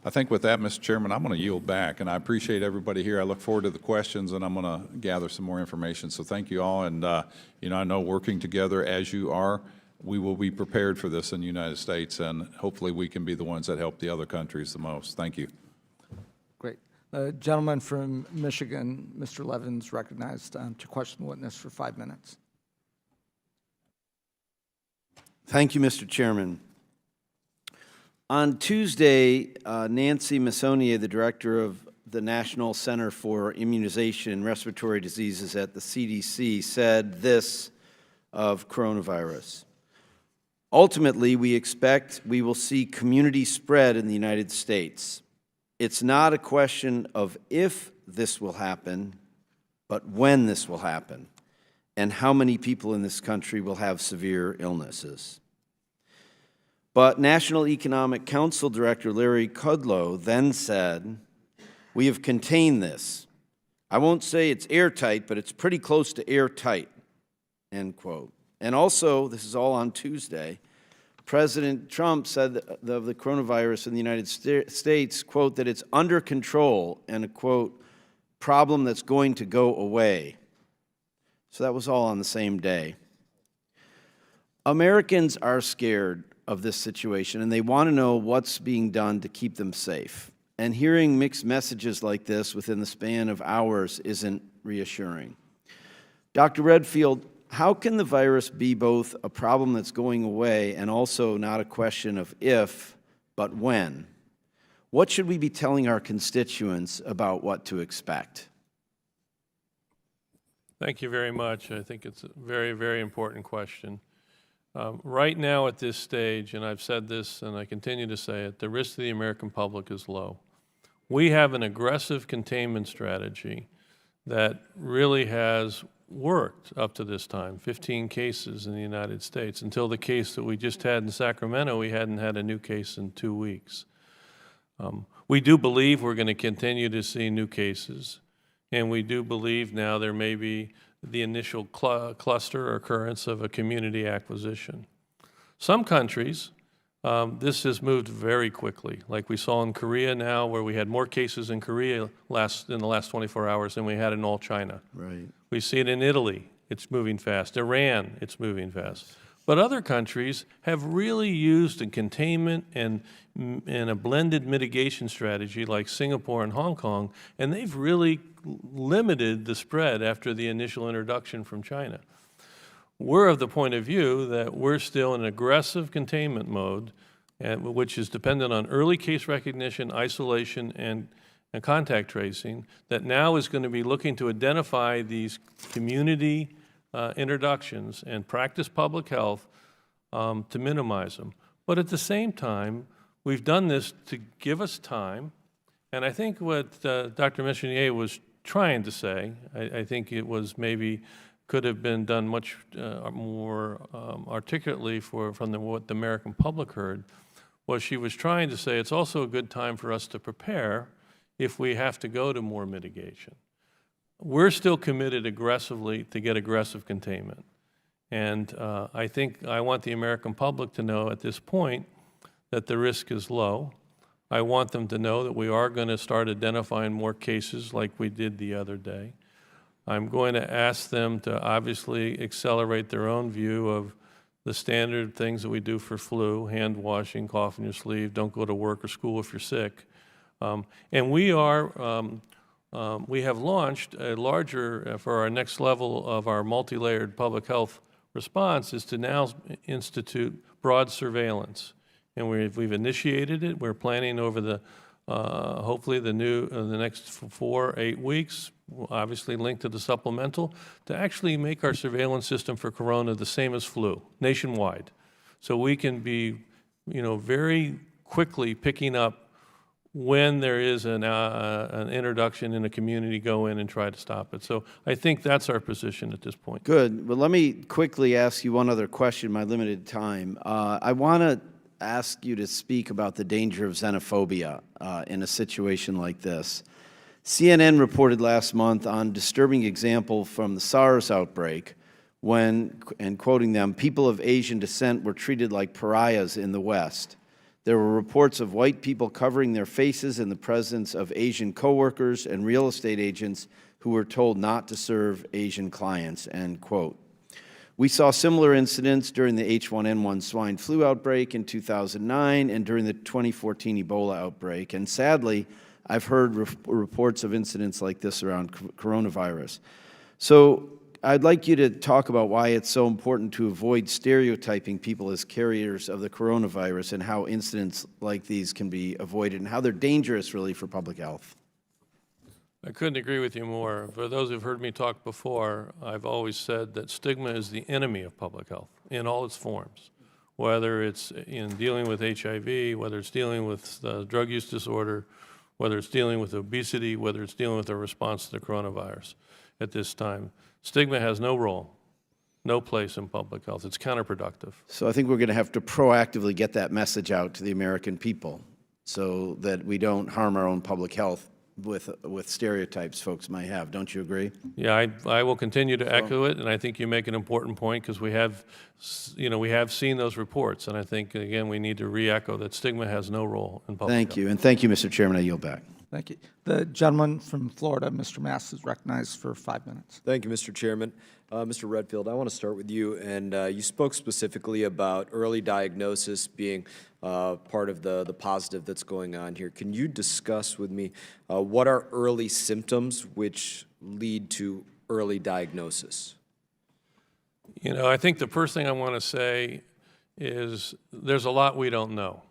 I think with that, Mr. Chairman, I'm going to yield back, and I appreciate everybody here. I look forward to the questions, and I'm going to gather some more information. So thank you all, and I know working together as you are, we will be prepared for this in the United States, and hopefully we can be the ones that help the other countries the most. Thank you. Great. The gentleman from Michigan, Mr. Levin's recognized to question the witness for 5 minutes. Thank you, Mr. Chairman. On Tuesday, Nancy Messonnier, the director of the National Center for Immunization and Respiratory Diseases at the CDC, said this of coronavirus. Ultimately, we expect we will see community spread in the United States. It's not a question of if this will happen, but when this will happen, and how many people in this country will have severe illnesses. But National Economic Council Director Larry Kudlow then said, "We have contained this. I won't say it's airtight, but it's pretty close to airtight," end quote. And also, this is all on Tuesday, President Trump said of the coronavirus in the United States, quote, that it's under control and a, quote, problem that's going to go away. So that was all on the same day. Americans are scared of this situation, and they want to know what's being done to keep them safe. And hearing mixed messages like this within the span of hours isn't reassuring. Dr. Redfield, how can the virus be both a problem that's going away and also not a question of if, but when? What should we be telling our constituents about what to expect? Thank you very much. I think it's a very, very important question. Right now at this stage, and I've said this and I continue to say it, the risk to the American public is low. We have an aggressive containment strategy that really has worked up to this time, 15 cases in the United States. Until the case that we just had in Sacramento, we hadn't had a new case in 2 weeks. We do believe we're going to continue to see new cases, and we do believe now there may be the initial cluster or occurrence of a community acquisition. Some countries, this has moved very quickly, like we saw in Korea now, where we had more cases in Korea in the last 24 hours than we had in all China. Right. We see it in Italy, it's moving fast. Iran, it's moving fast. But other countries have really used a containment and a blended mitigation strategy like Singapore and Hong Kong, and they've really limited the spread after the initial introduction from China. We're of the point of view that we're still in aggressive containment mode, which is dependent on early case recognition, isolation, and contact tracing, that now is going to be looking to identify these community introductions and practice public health to minimize them. But at the same time, we've done this to give us time, and I think what Dr. Messonnier was trying to say, I think it was maybe could have been done much more articulately from what the American public heard, was she was trying to say it's also a good time for us to prepare if we have to go to more mitigation. We're still committed aggressively to get aggressive containment. And I think I want the American public to know at this point that the risk is low. I want them to know that we are going to start identifying more cases like we did the other day. I'm going to ask them to obviously accelerate their own view of the standard things that we do for flu, hand washing, cough in your sleeve, don't go to work or school if you're sick. And we have launched a larger, for our next level of our multi-layered public health response, is to now institute broad surveillance. And we've initiated it. We're planning over the, hopefully the next 4 or 8 weeks, obviously linked to the supplemental, to actually make our surveillance system for corona the same as flu, nationwide. So we can be, very quickly picking up when there is an introduction in a community, go in and try to stop it. So I think that's our position at this point. Good. Well, let me quickly ask you one other question in my limited time. I want to ask you to speak about the danger of xenophobia in a situation like this. CNN reported last month on a disturbing example from the SARS outbreak when, and quoting them, people of Asian descent were treated like pariahs in the West. There were reports of white people covering their faces in the presence of Asian coworkers and real estate agents who were told not to serve Asian clients, end quote. We saw similar incidents during the H1N1 swine flu outbreak in 2009 and during the 2014 Ebola outbreak. And sadly, I've heard reports of incidents like this around coronavirus. So I'd like you to talk about why it's so important to avoid stereotyping people as carriers of the coronavirus and how incidents like these can be avoided and how they're dangerous, really, for public health. I couldn't agree with you more. For those who've heard me talk before, I've always said that stigma is the enemy of public health in all its forms, whether it's in dealing with HIV, whether it's dealing with drug use disorder, whether it's dealing with obesity, whether it's dealing with a response to the coronavirus at this time. Stigma has no role, no place in public health. It's counterproductive. So I think we're going to have to proactively get that message out to the American people so that we don't harm our own public health with stereotypes folks might have. Don't you agree? Yeah, I will continue to echo it, and I think you make an important point because we have seen those reports, and I think, again, we need to re-echo that stigma has no role in public health. Thank you, and thank you, Mr. Chairman. I yield back. Thank you. The gentleman from Florida, Mr. Mass, is recognized for 5 minutes. Thank you, Mr. Chairman. Mr. Redfield, I want to start with you, and you spoke specifically about early diagnosis being part of the positive that's going on here. Can you discuss with me what are early symptoms which lead to early diagnosis? You know, I think the first thing I want to say is there's a lot we don't know,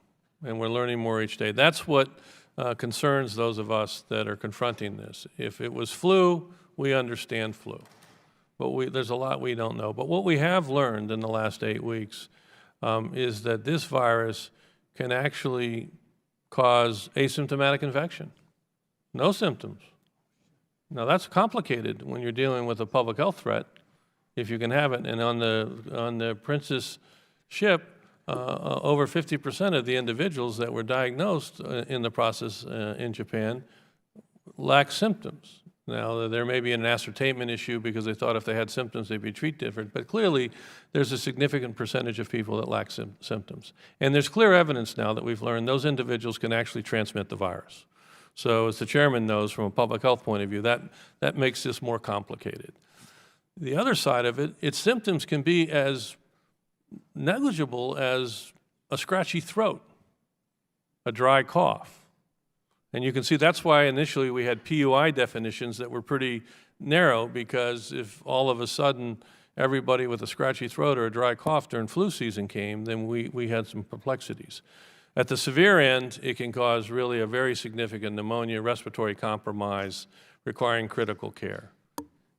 and we're learning more each day. That's what concerns those of us that are confronting this. If it was flu, we understand flu. But there's a lot we don't know. But what we have learned in the last 8 weeks is that this virus can actually cause asymptomatic infection. No symptoms. Now that's complicated when you're dealing with a public health threat, if you can have it. And on the Princess ship, over 50% of the individuals that were diagnosed in the process in Japan lack symptoms. Now, there may be an ascertainment issue because they thought if they had symptoms, they'd be treated different. But clearly, there's a significant percentage of people that lack symptoms. And there's clear evidence now that we've learned those individuals can actually transmit the virus. So as the chairman knows, from a public health point of view, that makes this more complicated. The other side of it, its symptoms can be as negligible as a scratchy throat, a dry cough. And you can see that's why initially we had PUI definitions that were pretty narrow, because if all of a sudden everybody with a scratchy throat or a dry cough during flu season came, then we had some perplexities. At the severe end, it can cause really a very significant pneumonia, respiratory compromise, requiring critical care.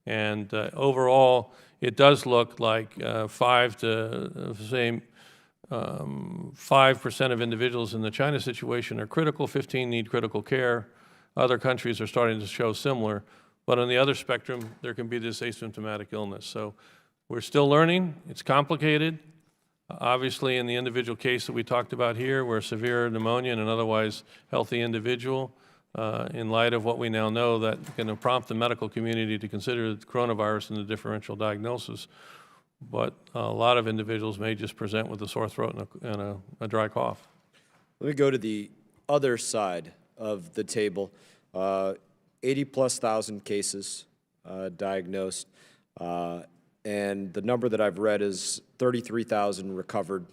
And overall, it does look like 5% of individuals in the China situation are critical, 15 need critical care. Other countries are starting to show similar. But on the other spectrum, there can be this asymptomatic illness. So we're still learning. It's complicated. Obviously, in the individual case that we talked about here, where severe pneumonia in an otherwise healthy individual, in light of what we now know, that can prompt the medical community to consider the coronavirus in the differential diagnosis. But a lot of individuals may just present with a sore throat and a dry cough. Let me go to the other side of the table. 80+ thousand cases diagnosed, and the number that I've read is 33,000 recovered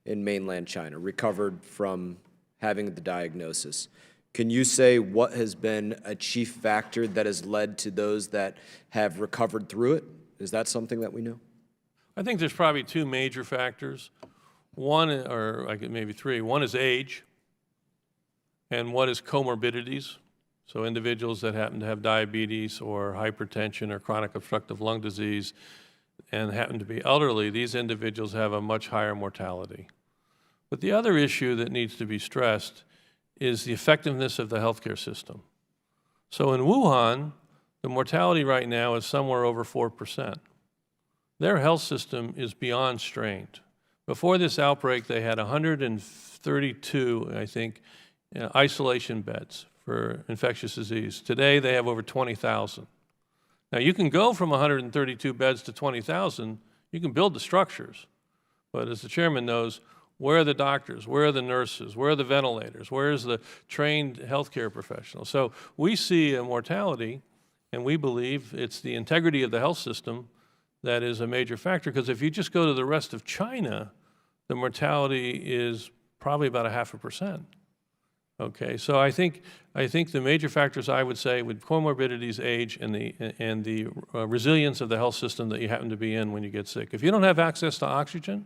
in mainland China, recovered from having the diagnosis. Can you say what has been a chief factor that has led to those that have recovered through it? Is that something that we know? I think there's probably two major factors. One, or maybe three. One is age, and one is comorbidities. So individuals that happen to have diabetes or hypertension or chronic obstructive lung disease and happen to be elderly, these individuals have a much higher mortality. But the other issue that needs to be stressed is the effectiveness of the healthcare system. So in Wuhan, the mortality right now is somewhere over 4%. Their health system is beyond strained. Before this outbreak, they had 132, I think, isolation beds for infectious disease. Today, they have over 20,000. Now, you can go from 132 beds to 20,000. You can build the structures. But as the chairman knows, where are the doctors? Where are the nurses? Where are the ventilators? Where is the trained healthcare professional? So we see a mortality, and we believe it's the integrity of the health system that is a major factor, because if you just go to the rest of China, the mortality is probably about 0.5%. Okay, so I think the major factors I would say with comorbidities, age, and the resilience of the health system that you happen to be in when you get sick. If you don't have access to oxygen,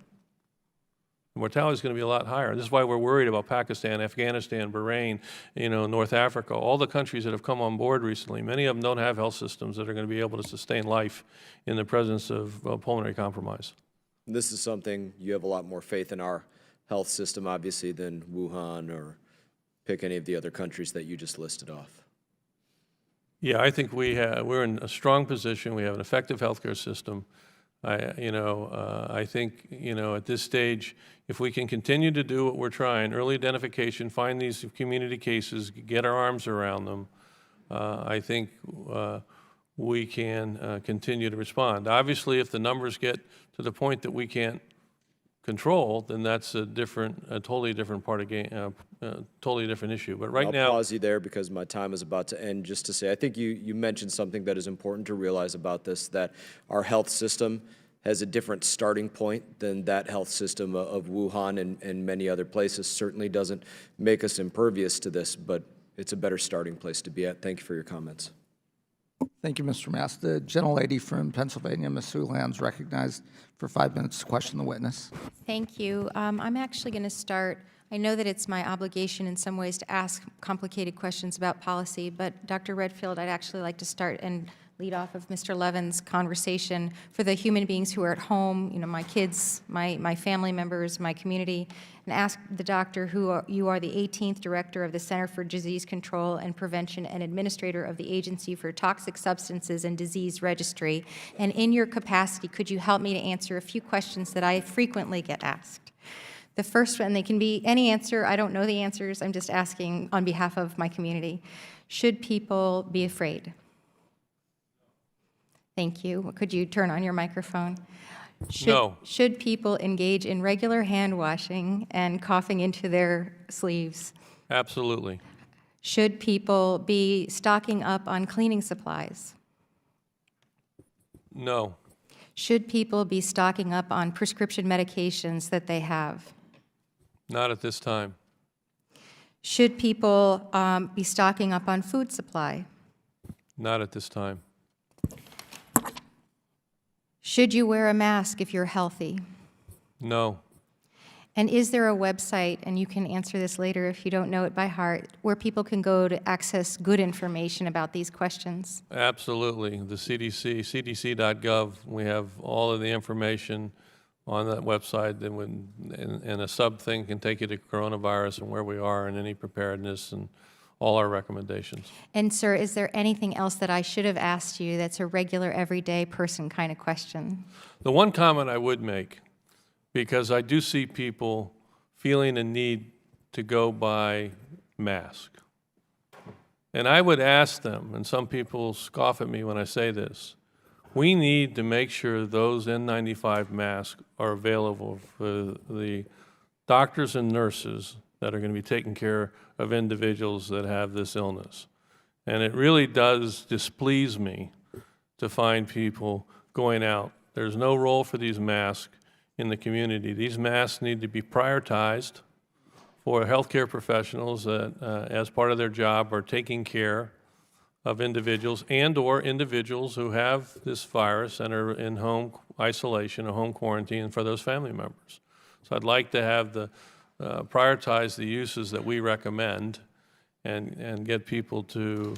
the mortality is going to be a lot higher. This is why we're worried about Pakistan, Afghanistan, Bahrain, North Africa, all the countries that have come on board recently. Many of them don't have health systems that are going to be able to sustain life in the presence of pulmonary compromise. This is something you have a lot more faith in our health system, obviously, than Wuhan or pick any of the other countries that you just listed off. Yeah, I think we're in a strong position. We have an effective healthcare system. I think, at this stage, if we can continue to do what we're trying, early identification, find these community cases, get our arms around them, I think we can continue to respond. Obviously, if the numbers get to the point that we can't control, then that's a totally different part of game, totally different issue. But right now, I'll pause you there because my time is about to end. Just to say, I think you mentioned something that is important to realize about this, that our health system has a different starting point than that health system of Wuhan and many other places. Certainly doesn't make us impervious to this, but it's a better starting place to be at. Thank you for your comments. Thank you, Mr. Mass. The gentlelady from Pennsylvania, Ms. Houlihan's recognized for 5 minutes to question the witness. Thank you. I'm actually going to start. I know that it's my obligation in some ways to ask complicated questions about policy, but Dr. Redfield, I'd actually like to start and lead off of Mr. Levin's conversation for the human beings who are at home, my kids, my family members, my community, and ask the doctor who you are the 18th Director of the Center for Disease Control and Prevention and Administrator of the Agency for Toxic Substances and Disease Registry. And in your capacity, could you help me to answer a few questions that I frequently get asked? The first one, they can be any answer. I don't know the answers. I'm just asking on behalf of my community. Should people be afraid? Thank you. Could you turn on your microphone? No. Should people engage in regular hand washing and coughing into their sleeves? absolutely. Should people be stocking up on cleaning supplies? No. Should people be stocking up on prescription medications that they have? Not at this time. Should people be stocking up on food supply? Not at this time. Should you wear a mask if you're healthy? No. And is there a website, and you can answer this later if you don't know it by heart, where people can go to access good information about these questions? Absolutely. The CDC, cdc.gov, we have all of the information on that website, and a sub-thing can take you to coronavirus and where we are and any preparedness and all our recommendations. And sir, is there anything else that I should have asked you that's a regular, everyday person kind of question? The one comment I would make, because I do see people feeling a need to go buy masks. And I would ask them, and some people scoff at me when I say this, we need to make sure those N95 masks are available for the doctors and nurses that are going to be taking care of individuals that have this illness. And it really does displease me to find people going out. There's no role for these masks in the community. These masks need to be prioritized for healthcare professionals that, as part of their job, are taking care of individuals and/or individuals who have this virus and are in home isolation or home quarantine for those family members. So I'd like to have the prioritize the uses that we recommend and get people to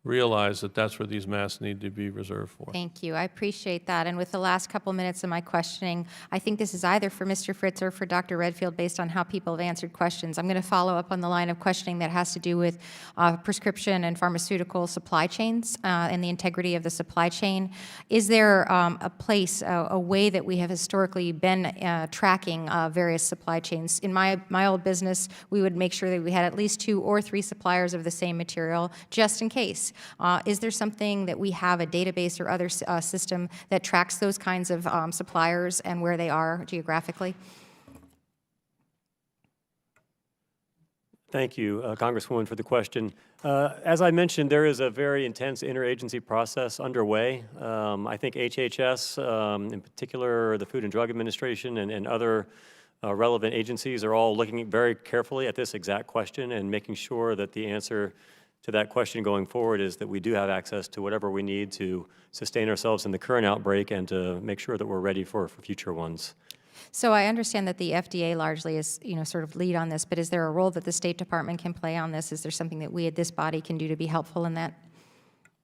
realize that that's where these masks need to be reserved for. Thank you. I appreciate that. And with the last couple minutes of my questioning, I think this is either for Mr. Fritz or for Dr. Redfield based on how people have answered questions. I'm going to follow up on the line of questioning that has to do with prescription and pharmaceutical supply chains and the integrity of the supply chain. Is there a place, a way that we have historically been tracking various supply chains? In my old business, we would make sure that we had at least 2 or 3 suppliers of the same material just in case. Is there something that we have, a database or other system that tracks those kinds of suppliers and where they are geographically? Thank you, Congresswoman, for the question. As I mentioned, there is a very intense interagency process underway. I think HHS, in particular, the Food and Drug Administration and other relevant agencies are all looking very carefully at this exact question and making sure that the answer to that question going forward is that we do have access to whatever we need to sustain ourselves in the current outbreak and to make sure that we're ready for future ones. So I understand that the FDA largely is, sort of lead on this, but is there a role that the State Department can play on this? Is there something that we at this body can do to be helpful in that?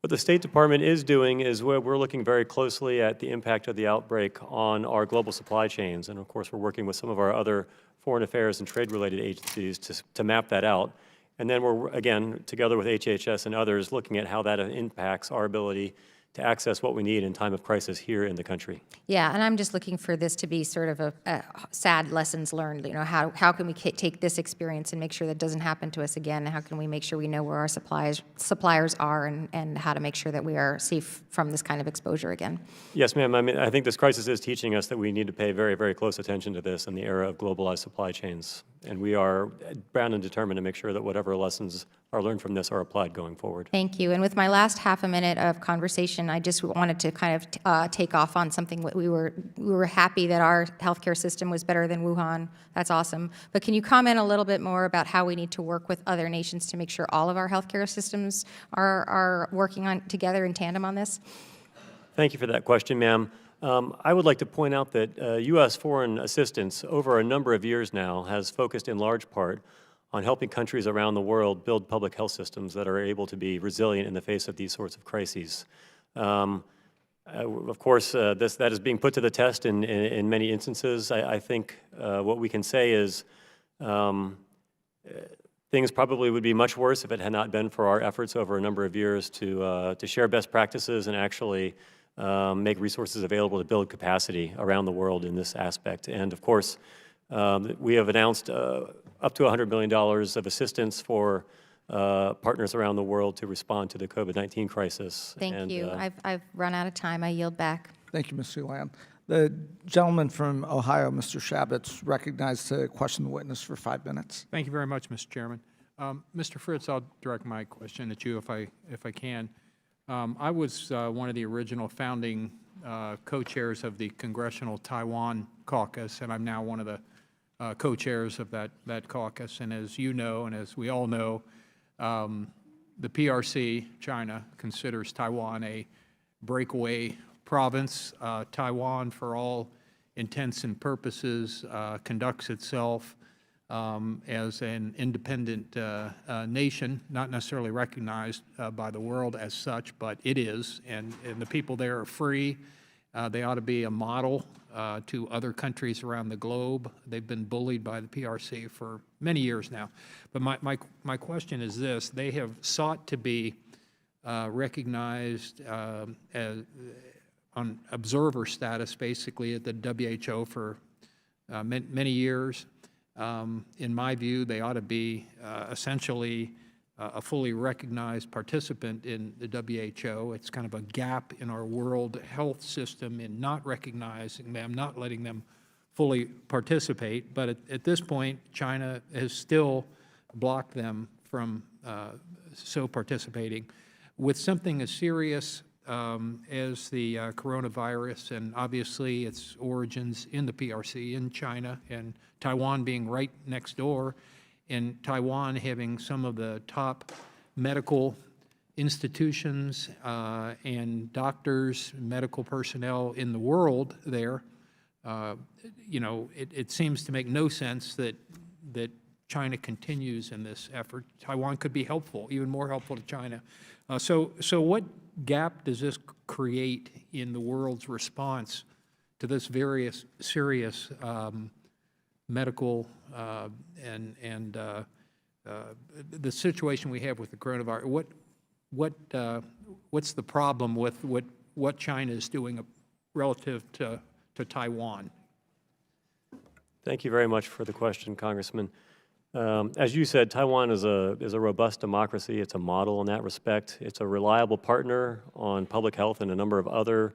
What the State Department is doing is we're looking very closely at the impact of the outbreak on our global supply chains. And of course, we're working with some of our other foreign affairs and trade-related agencies to map that out. And then we're, again, together with HHS and others, looking at how that impacts our ability to access what we need in time of crisis here in the country. Yeah, and I'm just looking for this to be sort of a sad lessons learned. How can we take this experience and make sure that doesn't happen to us again? How can we make sure we know where our suppliers are and how to make sure that we are safe from this kind of exposure again? Yes, ma'am. I mean, I think this crisis is teaching us that we need to pay very, very close attention to this in the era of globalized supply chains. And we are bound and determined to make sure that whatever lessons are learned from this are applied going forward. Thank you. And with my last half a minute of conversation, I just wanted to kind of take off on something that we were happy that our healthcare system was better than Wuhan. That's awesome. But can you comment a little bit more about how we need to work with other nations to make sure all of our healthcare systems are working together in tandem on this? Thank you for that question, ma'am. I would like to point out that U.S. foreign assistance over a number of years now has focused in large part on helping countries around the world build public health systems that are able to be resilient in the face of these sorts of crises. Of course, that is being put to the test in many instances. I think what we can say is things probably would be much worse if it had not been for our efforts over a number of years to share best practices and actually make resources available to build capacity around the world in this aspect. And of course, we have announced up to $100 million of assistance for partners around the world to respond to the COVID-19 crisis. Thank you. I've run out of time. I yield back. Thank you, Ms. Ulam. The gentleman from Ohio, Mr. Shabbat's recognized to question the witness for 5 minutes. Thank you very much, Mr. Chairman. Mr. Fritz, I'll direct my question at you if I can. I was one of the original founding co-chairs of the Congressional Taiwan Caucus, and I'm now one of the co-chairs of that caucus. And as you know, and as we all know, the PRC, China, considers Taiwan a breakaway province. Taiwan, for all intents and purposes, conducts itself as an independent nation, not necessarily recognized by the world as such, but it is, and the people there are free. They ought to be a model to other countries around the globe. They've been bullied by the PRC for many years now. But my question is this: they have sought to be recognized as on observer status, basically, at the WHO for many years. In my view, they ought to be essentially a fully recognized participant in the WHO. It's kind of a gap in our world health system in not recognizing them, not letting them fully participate. But at this point, China has still blocked them from so participating. With something as serious as the coronavirus, and obviously its origins in the PRC, in China, and Taiwan being right next door, and Taiwan having some of the top medical institutions and doctors, medical personnel in the world there, you know, it seems to make no sense that China continues in this effort. Taiwan could be helpful, even more helpful to China. So what gap does this create in the world's response to this very serious medical and the situation we have with the coronavirus? What's the problem with what China is doing relative to Taiwan? Thank you very much for the question, Congressman. As you said, Taiwan is a robust democracy. It's a model in that respect. It's a reliable partner on public health and a number of other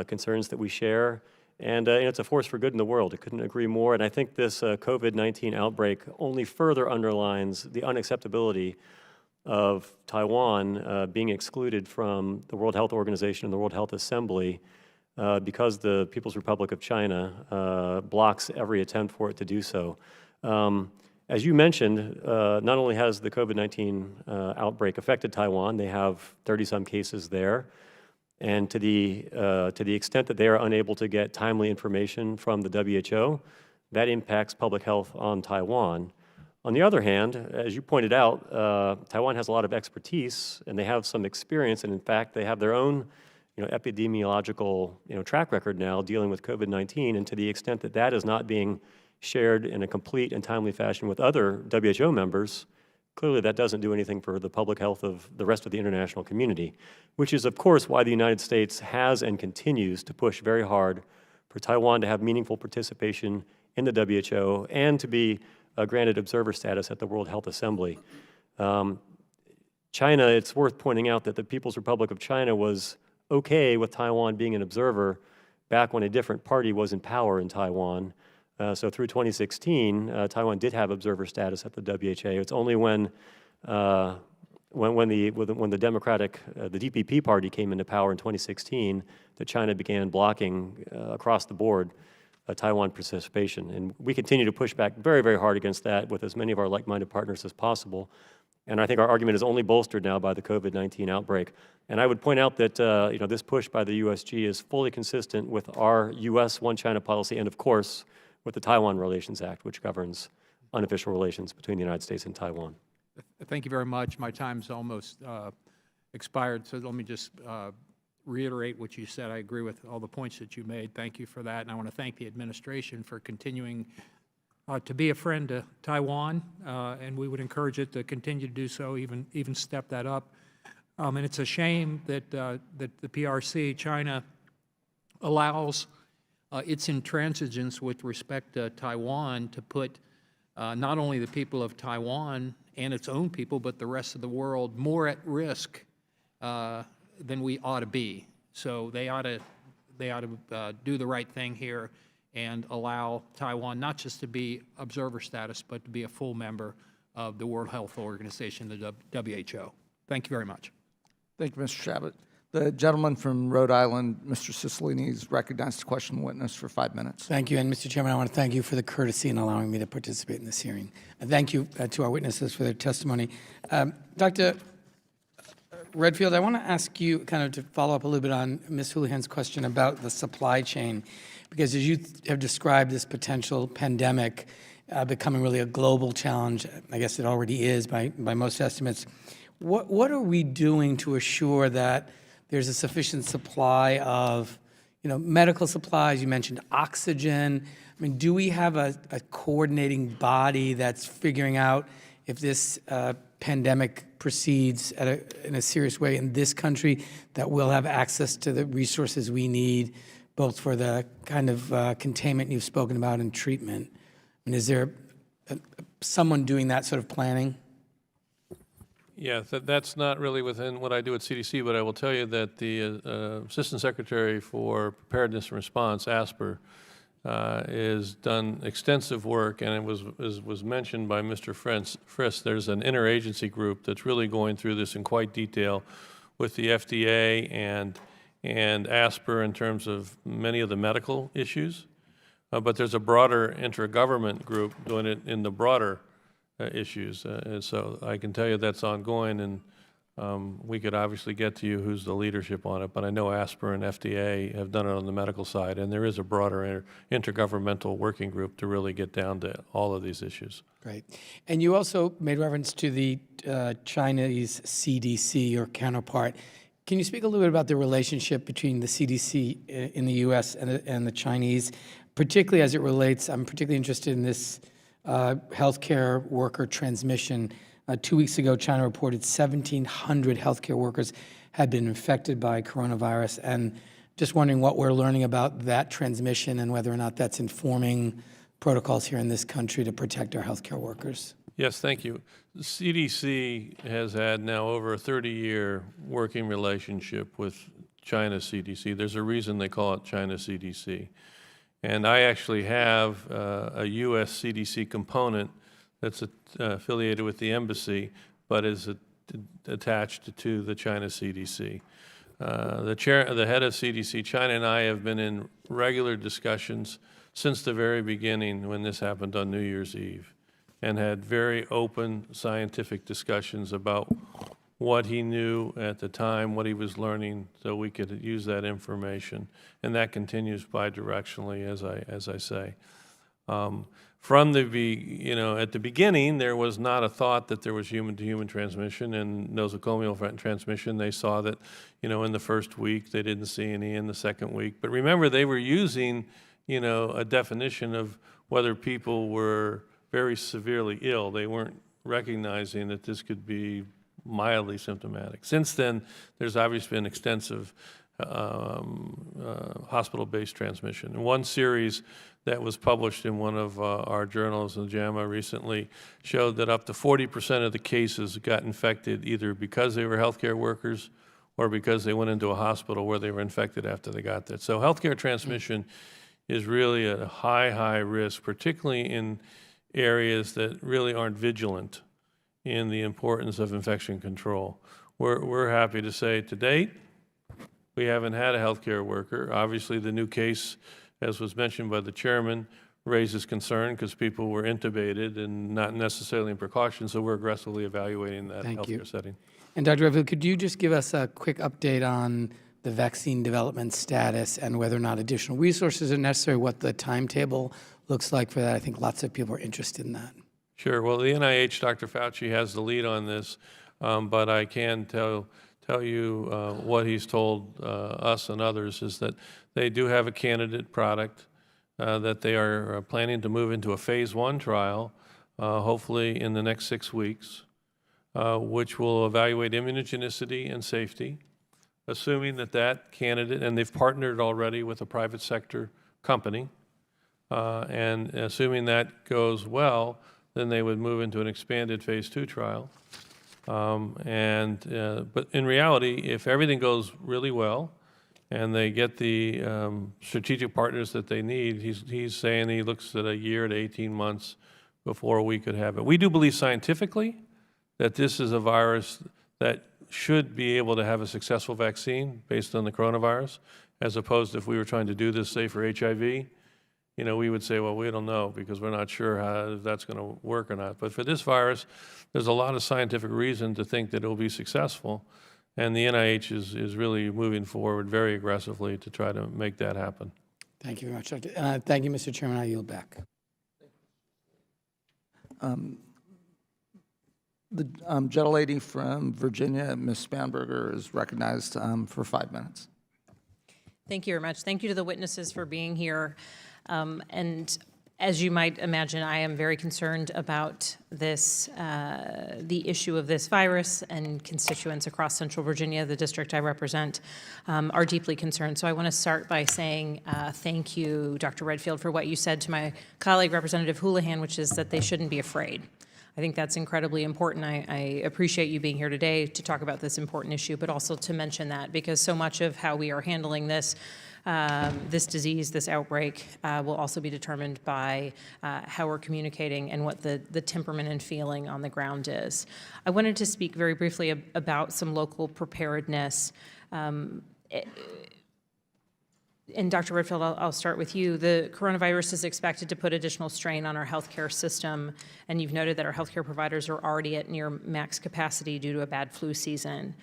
concerns that we share. And it's a force for good in the world. I couldn't agree more. And I think this COVID-19 outbreak only further underlines the unacceptability of Taiwan being excluded from the World Health Organization and the World Health Assembly because the People's Republic of China blocks every attempt for it to do so. As you mentioned, not only has the COVID-19 outbreak affected Taiwan, they have 30-some cases there, and to the extent that they are unable to get timely information from the WHO, that impacts public health on Taiwan. On the other hand, as you pointed out, Taiwan has a lot of expertise, and they have some experience, and in fact, they have their own epidemiological track record now dealing with COVID-19, and to the extent that that is not being shared in a complete and timely fashion with other WHO members, clearly that doesn't do anything for the public health of the rest of the international community, which is, of course, why the United States has and continues to push very hard for Taiwan to have meaningful participation in the WHO and to be granted observer status at the World Health Assembly. China, it's worth pointing out that the People's Republic of China was okay with Taiwan being an observer back when a different party was in power in Taiwan. So through 2016, Taiwan did have observer status at the WHO. It's only when the Democratic, the DPP party came into power in 2016 that China began blocking across the board Taiwan participation. And we continue to push back very, very hard against that with as many of our like-minded partners as possible. And I think our argument is only bolstered now by the COVID-19 outbreak. And I would point out that this push by the USG is fully consistent with our U.S. One China policy and, of course, with the Taiwan Relations Act, which governs unofficial relations between the United States and Taiwan. Thank you very much. My time's almost expired, so let me just reiterate what you said. I agree with all the points that you made. Thank you for that, and I want to thank the administration for continuing to be a friend to Taiwan, and we would encourage it to continue to do so, even step that up. And it's a shame that the PRC, China, allows its intransigence with respect to Taiwan to put not only the people of Taiwan and its own people, but the rest of the world more at risk than we ought to be. So they ought to do the right thing here and allow Taiwan not just to be observer status, but to be a full member of the World Health Organization, the WHO. Thank you very much. Thank you, Mr. Chabot. The gentleman from Rhode Island, Mr. Cicilline, is recognized to question the witness for 5 minutes. Thank you. And, Mr. Chairman, I want to thank you for the courtesy in allowing me to participate in this hearing. And thank you to our witnesses for their testimony. Dr. Redfield, I want to ask you kind of to follow up a little bit on Ms. Houlihan's question about the supply chain, because as you have described this potential pandemic becoming really a global challenge, I guess it already is by most estimates, what are we doing to assure that there's a sufficient supply of, medical supplies? You mentioned oxygen. I mean, do we have a coordinating body that's figuring out if this pandemic proceeds in a serious way in this country, that we'll have access to the resources we need, both for the kind of containment you've spoken about and treatment? I mean, is there someone doing that sort of planning? Yeah, that's not really within what I do at CDC, but I will tell you that the Assistant Secretary for Preparedness and Response, ASPR, has done extensive work, and it was mentioned by Mr. Fritz. There's an interagency group that's really going through this in quite detail with the FDA and ASPR in terms of many of the medical issues. But there's a broader intergovernment group doing it in the broader issues. And so I can tell you that's ongoing, and we could obviously get to you who's the leadership on it, but I know ASPR and FDA have done it on the medical side, and there is a broader intergovernmental working group to really get down to all of these issues. Great. And you also made reference to the Chinese CDC, or counterpart. Can you speak a little bit about the relationship between the CDC in the U.S. and the Chinese, particularly as it relates, I'm particularly interested in this healthcare worker transmission. 2 weeks ago, China reported 1,700 healthcare workers had been infected by coronavirus, and just wondering what we're learning about that transmission and whether or not that's informing protocols here in this country to protect our healthcare workers. Yes, thank you. The CDC has had now over a 30-year working relationship with China CDC. There's a reason they call it China CDC. And I actually have a U.S. CDC component that's affiliated with the embassy, but is attached to the China CDC. the head of CDC, China, and I have been in regular discussions since the very beginning when this happened on New Year's Eve, and had very open scientific discussions about what he knew at the time, what he was learning, so we could use that information. And that continues bidirectionally, as I say. From at the beginning, there was not a thought that there was human-to-human transmission and nosocomial transmission. They saw that, in the first week, they didn't see any in the second week. But remember, they were using, a definition of whether people were very severely ill. They weren't recognizing that this could be mildly symptomatic. Since then, there's obviously been extensive hospital-based transmission. And one series that was published in one of our journals in JAMA recently showed that up to 40% of the cases got infected either because they were healthcare workers or because they went into a hospital where they were infected after they got there. So healthcare transmission is really a high risk, particularly in areas that really aren't vigilant in the importance of infection control. We're happy to say to date, we haven't had a healthcare worker. Obviously, the new case, as was mentioned by the chairman, raises concern because people were intubated and not necessarily in precaution, so we're aggressively evaluating that healthcare setting. And Dr. Redfield, could you just give us a quick update on the vaccine development status and whether or not additional resources are necessary, what the timetable looks like for that? I think lots of people are interested in that. Sure. Well, the NIH, Dr. Fauci, has the lead on this, but I can tell you what he's told us and others is that they do have a candidate product that they are planning to move into a phase 1 trial, hopefully in the next 6 weeks, which will evaluate immunogenicity and safety, assuming that candidate, and they've partnered already with a private sector company, and assuming that goes well, then they would move into an expanded phase 2 trial. But in reality, if everything goes really well and they get the strategic partners that they need, he's saying he looks at a year to 18 months before we could have it. We do believe scientifically that this is a virus that should be able to have a successful vaccine based on the coronavirus, as opposed to if we were trying to do this, say, for HIV. We would say, well, we don't know because we're not sure how that's going to work or not. But for this virus, there's a lot of scientific reason to think that it will be successful. And the NIH is really moving forward very aggressively to try to make that happen. Thank you very much, Dr. Thank you, Mr. Chairman. I yield back. The gentlelady from Virginia, Ms. Spanberger, is recognized for 5 minutes. Thank you very much. Thank you to the witnesses for being here. And as you might imagine, I am very concerned about this, the issue of this virus, and constituents across Central Virginia, the district I represent, are deeply concerned. So I want to start by saying thank you, Dr. Redfield, for what you said to my colleague, Representative Houlihan, which is that they shouldn't be afraid. I think that's incredibly important. I appreciate you being here today to talk about this important issue, but also to mention that, because so much of how we are handling this this disease, this outbreak, will also be determined by how we're communicating and what the temperament and feeling on the ground is. I wanted to speak very briefly about some local preparedness. And Dr. Redfield, I'll start with you. The coronavirus is expected to put additional strain on our healthcare system, and you've noted that our healthcare providers are already at near max capacity due to a bad flu season.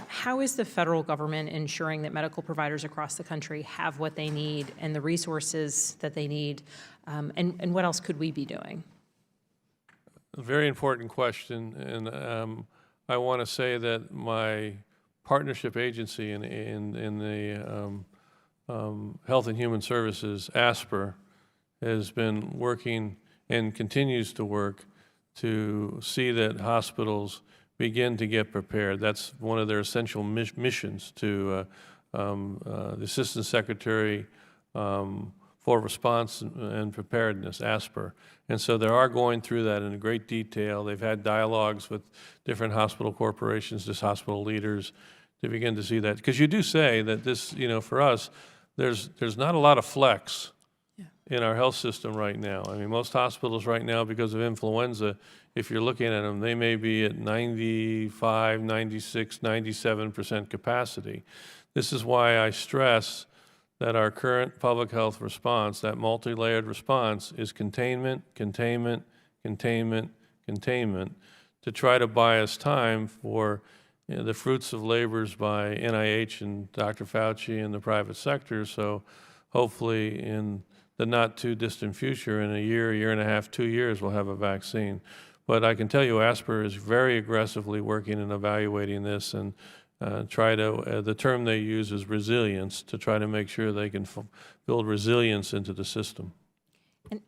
How is the federal government ensuring that medical providers across the country have what they need and the resources that they need, and what else could we be doing? A very important question, and I want to say that my partnership agency in the Health and Human Services, ASPR, has been working and continues to work to see that hospitals begin to get prepared. That's one of their essential missions to the Assistant Secretary for Response and Preparedness, ASPR. And so they are going through that in great detail. They've had dialogues with different hospital corporations, just hospital leaders, to begin to see that. Because you do say that this, for us, there's not a lot of flex in our health system right now. I mean, most hospitals right now, because of influenza, if you're looking at them, they may be at 95, 96, 97% capacity. This is why I stress that our current public health response, that multi-layered response, is containment, containment, containment, containment, to try to buy us time for the fruits of labors by NIH and Dr. Fauci and the private sector. So hopefully in the not too distant future, in a year and a half, 2 years, we'll have a vaccine. But I can tell you ASPR is very aggressively working and evaluating this, and the term they use is resilience, to try to make sure they can build resilience into the system.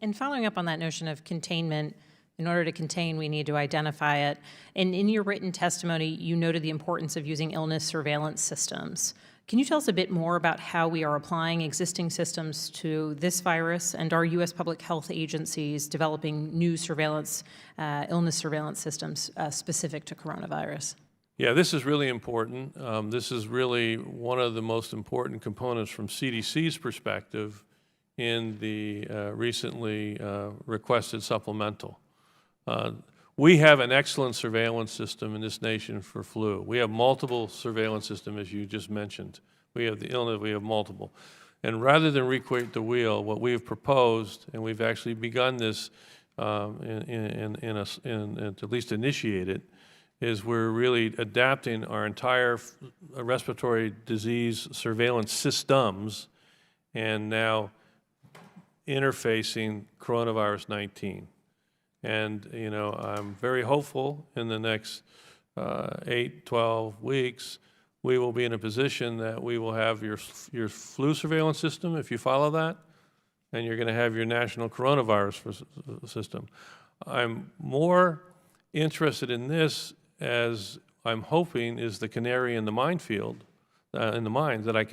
And following up on that notion of containment, in order to contain, we need to identify it. And in your written testimony, you noted the importance of using illness surveillance systems. Can you tell us a bit more about how we are applying existing systems to this virus, and are U.S. public health agencies developing new surveillance, illness surveillance systems specific to coronavirus? Yeah, this is really important. This is really one of the most important components from CDC's perspective in the recently requested supplemental. We have an excellent surveillance system in this nation for flu. We have multiple surveillance systems, as you just mentioned. We have the illness, we have multiple. And rather than recreate the wheel, what we have proposed, and we've actually begun this, at least initiate it, is we're really adapting our entire respiratory disease surveillance systems and now interfacing coronavirus 19. And, you know, I'm very hopeful in the next 8, 12 weeks, we will be in a position that we will have your flu surveillance system, if you follow that, and you're going to have your national coronavirus system. I'm more interested in this, as I'm hoping is the canary in the minefield, in the mine, that I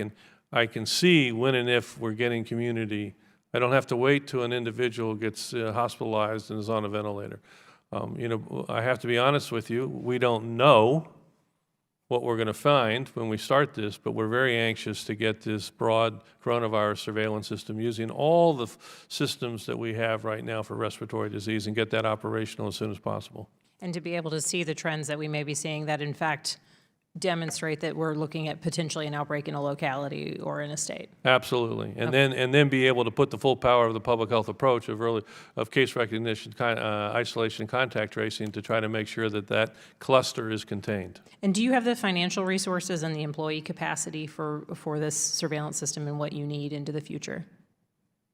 can see when and if we're getting community. I don't have to wait till an individual gets hospitalized and is on a ventilator. You know, I have to be honest with you, we don't know what we're going to find when we start this, but we're very anxious to get this broad coronavirus surveillance system using all the systems that we have right now for respiratory disease and get that operational as soon as possible. And to be able to see the trends that we may be seeing that, in fact, demonstrate that we're looking at potentially an outbreak in a locality or in a state. Absolutely, and then be able to put the full power of the public health approach of case recognition, isolation, contact tracing to try to make sure that that cluster is contained. And do you have the financial resources and the employee capacity for this surveillance system and what you need into the future?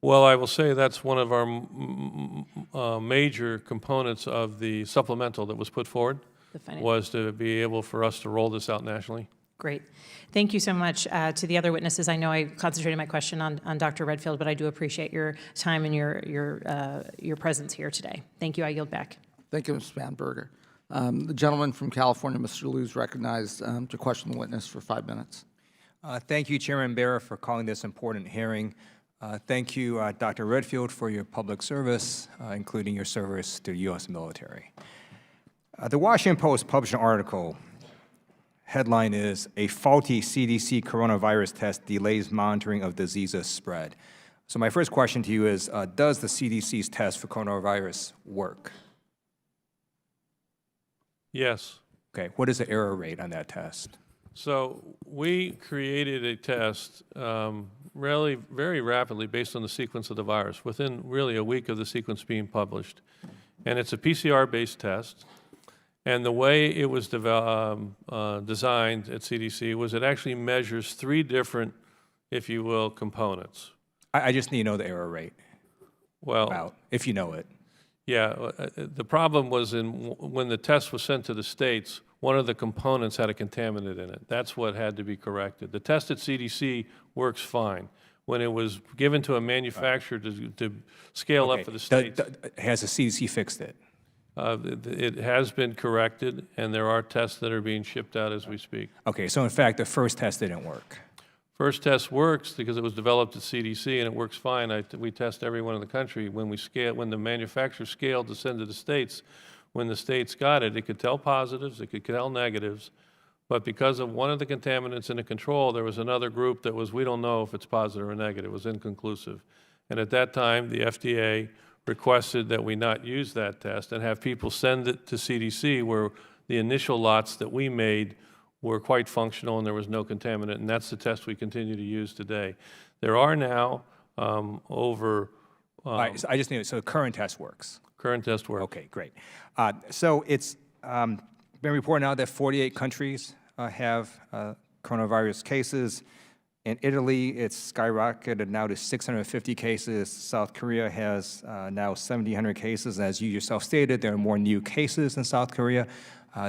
Well, I will say that's one of our major components of the supplemental that was put forward, was to be able for us to roll this out nationally. Great. Thank you so much to the other witnesses. I know I concentrated my question on Dr. Redfield, but I do appreciate your time and your presence here today. Thank you. I yield back. Thank you, Ms. Spanberger. The gentleman from California, Mr. Liu, is recognized to question the witness for 5 minutes. Thank you, Chairman Bera, for calling this important hearing. Thank you, Dr. Redfield, for your public service, including your service to the U.S. military. The Washington Post published an article. Headline is, "A Faulty CDC Coronavirus Test Delays Monitoring of Diseases Spread." So my first question to you is, does the CDC's test for coronavirus work? Yes. Okay, what is the error rate on that test? So we created a test really very rapidly based on the sequence of the virus, within really a week of the sequence being published. And it's a PCR-based test. And the way it was designed at CDC was it actually measures 3 different, if you will, components. I just need to know the error rate. Well, if you know it. Yeah, the problem was when the test was sent to the states, one of the components had a contaminant in it. That's what had to be corrected. The test at CDC works fine. When it was given to a manufacturer to scale up for the states. Has the CDC fixed it? It has been corrected, and there are tests that are being shipped out as we speak. Okay, so in fact, the first test didn't work. First test works because it was developed at CDC, and it works fine. We test everyone in the country. When the manufacturer scaled to send to the states, when the states got it, it could tell positives, it could tell negatives, but because of one of the contaminants in the control, there was another group that was, we don't know if it's positive or negative. It was inconclusive. And at that time, the FDA requested that we not use that test and have people send it to CDC, where the initial lots that we made were quite functional and there was no contaminant, and that's the test we continue to use today. There are now over... All right, so I just need, so the current test works. Current test work. Okay, great. So it's been reported now that 48 countries have coronavirus cases. In Italy, it's skyrocketed now to 650 cases. South Korea has now 1,700 cases. As you yourself stated, there are more new cases in South Korea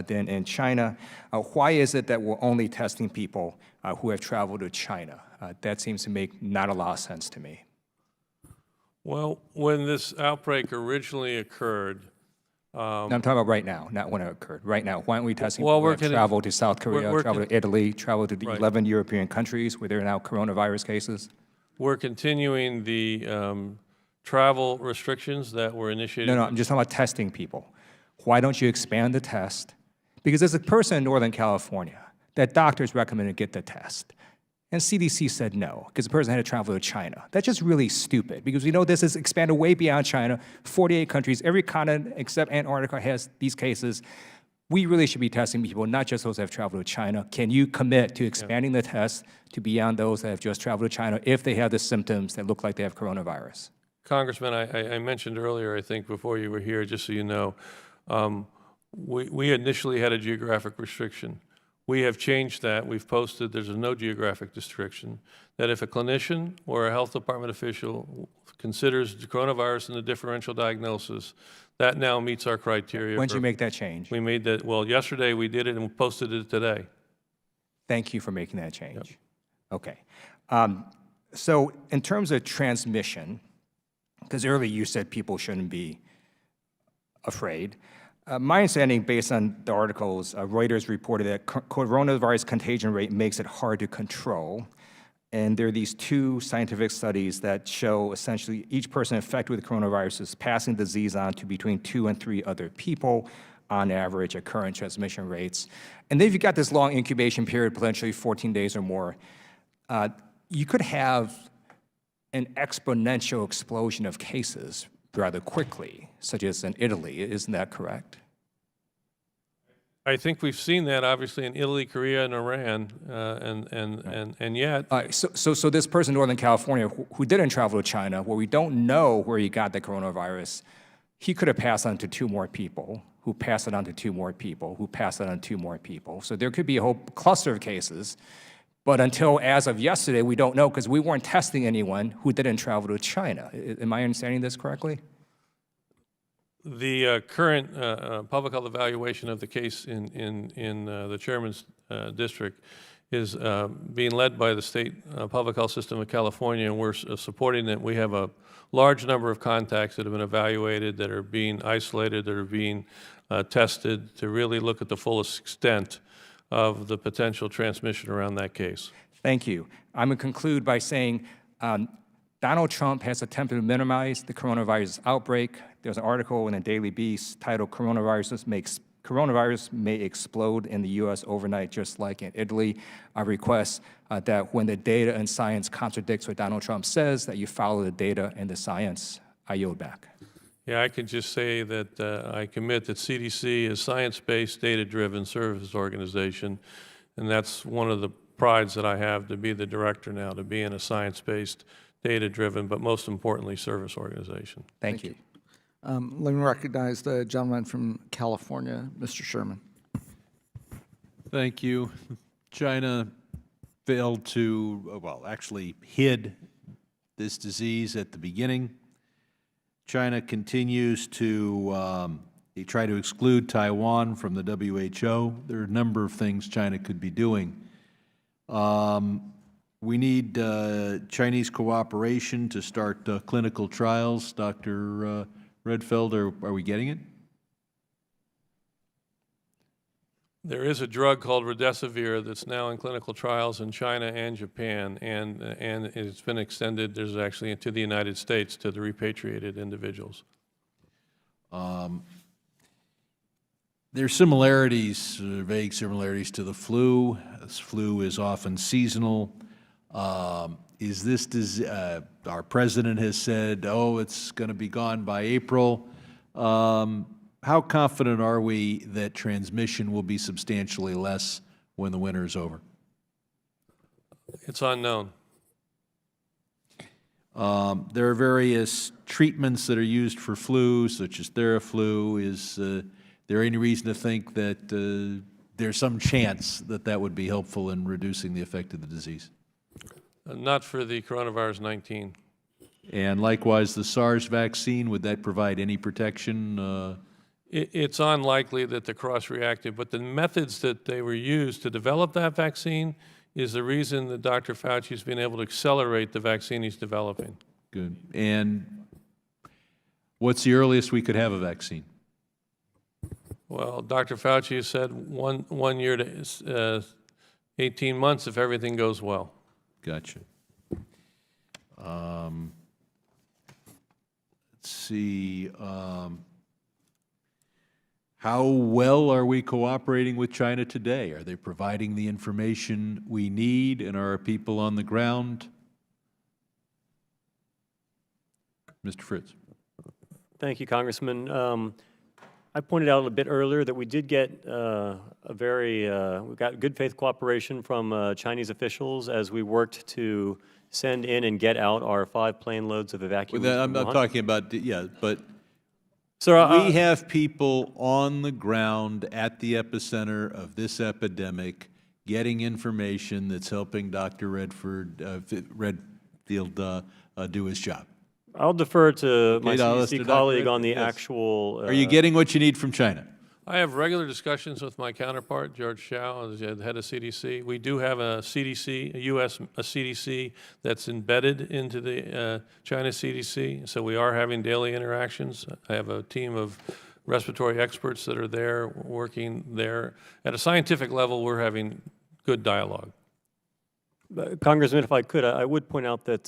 than in China. Why is it that we're only testing people who have traveled to China? That seems to make not a lot of sense to me. Well, when this outbreak originally occurred... I'm talking about right now, not when it occurred. Right now, why aren't we testing Well, people who have traveled to South Korea, we're traveled to Italy, traveled to the Right. 11 European countries where there are now coronavirus cases? We're continuing the travel restrictions that were initiated. No, I'm just talking about testing people. Why don't you expand the test? Because there's a person in Northern California that doctors recommended get the test. And CDC said no, because the person had to travel to China. That's just really stupid, because we know this has expanded way beyond China. 48 countries, every continent except Antarctica has these cases. We really should be testing people, not just those that have traveled to China. Can you commit to expanding the test to beyond those that have just traveled to China if they have the symptoms that look like they have coronavirus? Congressman, I mentioned earlier, I think before you were here, just so you know, we initially had a geographic restriction. We have changed that. We've posted there's a no geographic restriction, that if a clinician or a health department official considers the coronavirus in the differential diagnosis, that now meets our criteria. When did you make that change? We made that, well, yesterday we did it and we posted it today. Thank you for making that change. Yep. Okay. So in terms of transmission, because earlier you said people shouldn't be afraid, my understanding, based on the articles, Reuters reported that coronavirus contagion rate makes it hard to control. And there are these two scientific studies that show essentially each person infected with coronavirus is passing the disease on to between 2 and 3 other people on average at current transmission rates. And then if you've got this long incubation period, potentially 14 days or more, you could have an exponential explosion of cases rather quickly, such as in Italy. Isn't that correct? I think we've seen that obviously in Italy, Korea, and Iran, and yet. So this person in Northern California who didn't travel to China, where we don't know where he got the coronavirus, he could have passed on to 2 more people, who passed it on to 2 more people, who passed it on to 2 more people. So there could be a whole cluster of cases. But until as of yesterday, we don't know, because we weren't testing anyone who didn't travel to China. Am I understanding this correctly? The current public health evaluation of the case in the chairman's district is being led by the state public health system of California, and we're supporting it. We have a large number of contacts that have been evaluated, that are being isolated, that are being tested to really look at the fullest extent of the potential transmission around that case. Thank you. I'm going to conclude by saying Donald Trump has attempted to minimize the coronavirus outbreak. There's an article in the Daily Beast titled Coronavirus May Explode in the U.S. Overnight, just like in Italy. I request that when the data and science contradicts what Donald Trump says, that you follow the data and the science. I yield back. Yeah, I can just say that I commit that CDC is science-based, data-driven service organization, and that's one of the prides that I have to be the director now, to be in a science-based, data-driven, but most importantly, service organization. Thank you. Let me recognize the gentleman from California, Mr. Sherman. Thank you. China failed to, well, actually hid this disease at the beginning. China continues to try to exclude Taiwan from the WHO. There are a number of things China could be doing. We need Chinese cooperation to start clinical trials. Dr. Redfield, are we getting it? There is a drug called Remdesivir that's now in clinical trials in China and Japan, and it's been extended, there's actually to the United States, to the repatriated individuals. There's similarities, vague similarities to the flu. This flu is often seasonal. Is this, our president has said, oh, it's going to be gone by April. How confident are we that transmission will be substantially less when the winter is over? It's unknown. There are various treatments that are used for flu, such as Theraflu. Is there any reason to think that there's some chance that that would be helpful in reducing the effect of the disease? Not for the coronavirus 19. And likewise, the SARS vaccine, would that provide any protection? It's unlikely that the cross-reactive, but the methods that they were used to develop that vaccine is the reason that Dr. Fauci's been able to accelerate the vaccine he's developing. Good. And what's the earliest we could have a vaccine? Well, Dr. Fauci has said one year to 18 months if everything goes well. Gotcha. Let's see. How well are we cooperating with China today? Are they providing the information we need, and are our people on the ground? Mr. Fritz. Thank you, Congressman. I pointed out a bit earlier that we did get we got good faith cooperation from Chinese officials as we worked to send in and get out our 5 plane loads of evacuees. Well, I'm not talking about, yeah, but so, we have people on the ground at the epicenter of this epidemic getting information that's helping Dr. Redfield do his job. I'll defer to my CDC Dr. colleague on the Yes. actual... Are you getting what you need from China? I have regular discussions with my counterpart, George Shao, as the head of CDC. We do have a CDC, a CDC that's embedded into the China CDC, so we are having daily interactions. I have a team of respiratory experts that are there, working there. At a scientific level, we're having good dialogue. Congressman, if I could, I would point out that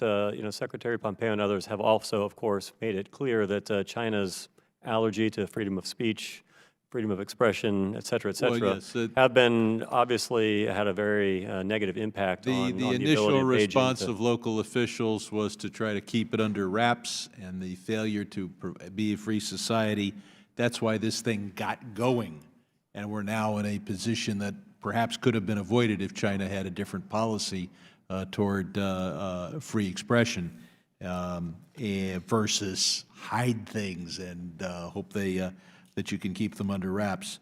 Secretary Pompeo and others have also, of course, made it clear that China's allergy to freedom of speech, freedom of expression, et cetera, Well, yes, have been obviously had a very negative impact on the initial ability of Beijing response to- of local officials was to try to keep it under wraps, and the failure to be a free society. That's why this thing got going, and we're now in a position that perhaps could have been avoided if China had a different policy toward free expression versus hide things and hope that you can keep them under wraps.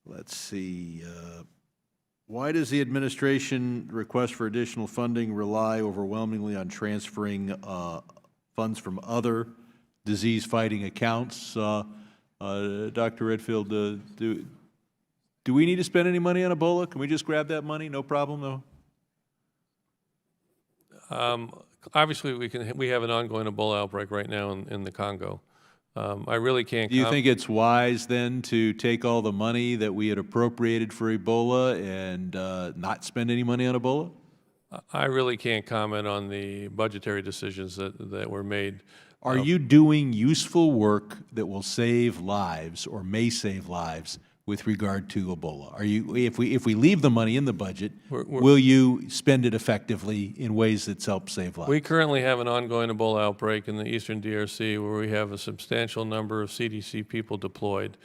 Let's see. Why does the administration request for additional funding rely overwhelmingly on transferring funds from other disease-fighting accounts? Dr. Redfield, do we need to spend any money on Ebola? Can we just grab that money? No problem, though? Obviously, we have an ongoing Ebola outbreak right now in the Congo. I really can't. Do you think it's wise then to take all the money that we had appropriated for Ebola and not spend any money on Ebola? I really can't comment on the budgetary decisions that were made. Are you doing useful work that will save lives or may save lives with regard to Ebola? Are you, if we leave the money in the budget, will you spend it effectively in ways that help save lives? We currently have an ongoing Ebola outbreak in the eastern DRC where we have a substantial number of CDC people deployed.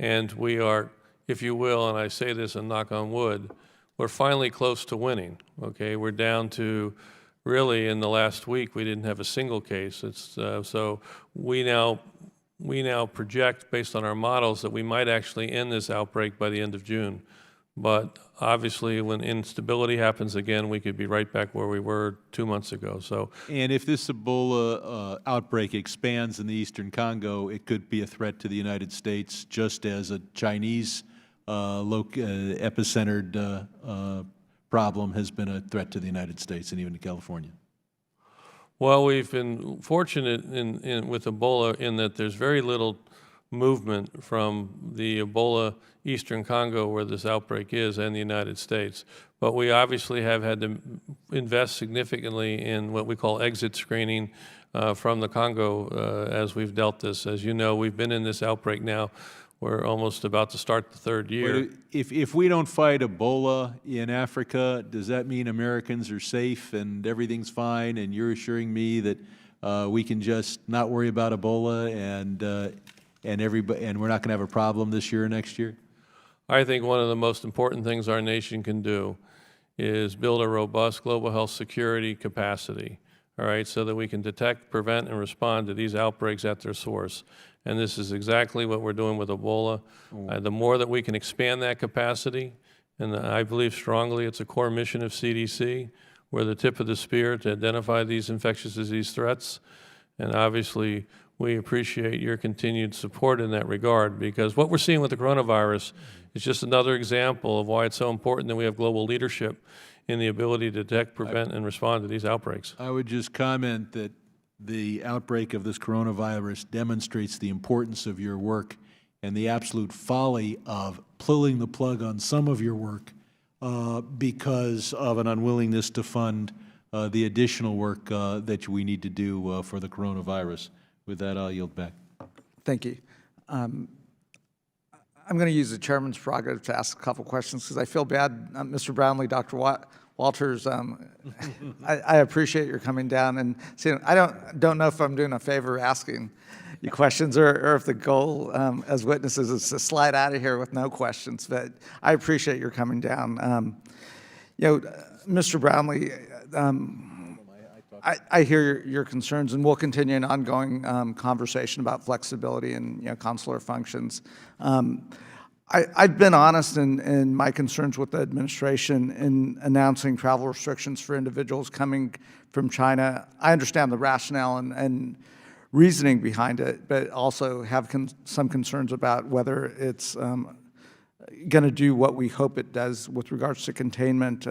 And we are, if you will, and I say this and knock on wood, we're finally close to winning, okay? We're down to, really, in the last week, we didn't have a single case. So we now project, based on our models, that we might actually end this outbreak by the end of June. But obviously, when instability happens again, we could be right back where we were 2 months ago. So, and if this Ebola outbreak expands in the eastern Congo, it could be a threat to the United States, just as a Chinese epicentered problem has been a threat to the United States and even to California. well, we've been fortunate with Ebola in that there's very little movement from the Ebola Eastern Congo, where this outbreak is, and the United States. But we obviously have had to invest significantly in what we call exit screening from the Congo as we've dealt this. As you know, we've been in this outbreak now. We're almost about to start the 3rd year. But if we don't fight Ebola in Africa, does that mean Americans are safe and everything's fine, and you're assuring me that we can just not worry about Ebola and we're not going to have a problem this year or next year? I think one of the most important things our nation can do is build a robust global health security capacity, all right, so that we can detect, prevent, and respond to these outbreaks at their source. And this is exactly what we're doing with Ebola. The more that we can expand that capacity, and I believe strongly it's a core mission of CDC, we're the tip of the spear to identify these infectious disease threats. And obviously, we appreciate your continued support in that regard, because what we're seeing with the coronavirus is just another example of why it's so important that we have global leadership in the ability to detect, prevent, and respond to these outbreaks. I would just comment that the outbreak of this coronavirus demonstrates the importance of your work and the absolute folly of pulling the plug on some of your work because of an unwillingness to fund the additional work that we need to do for the coronavirus. With that, I'll yield back. Thank you. I'm going to use the chairman's prerogative to ask a couple questions because I feel bad, Mr. Brownlee, Dr. Walters. I appreciate your coming down and seeing. I don't know if I'm doing a favor asking you questions or if the goal as witnesses is to slide out of here with no questions. But I appreciate your coming down. Mr. Brownlee. I hear your concerns, and we'll continue an ongoing conversation about flexibility and consular functions. I've been honest in my concerns with the administration in announcing travel restrictions for individuals coming from China. I understand the rationale and reasoning behind it, but also have some concerns about whether it's going to do what we hope it does with regards to containment.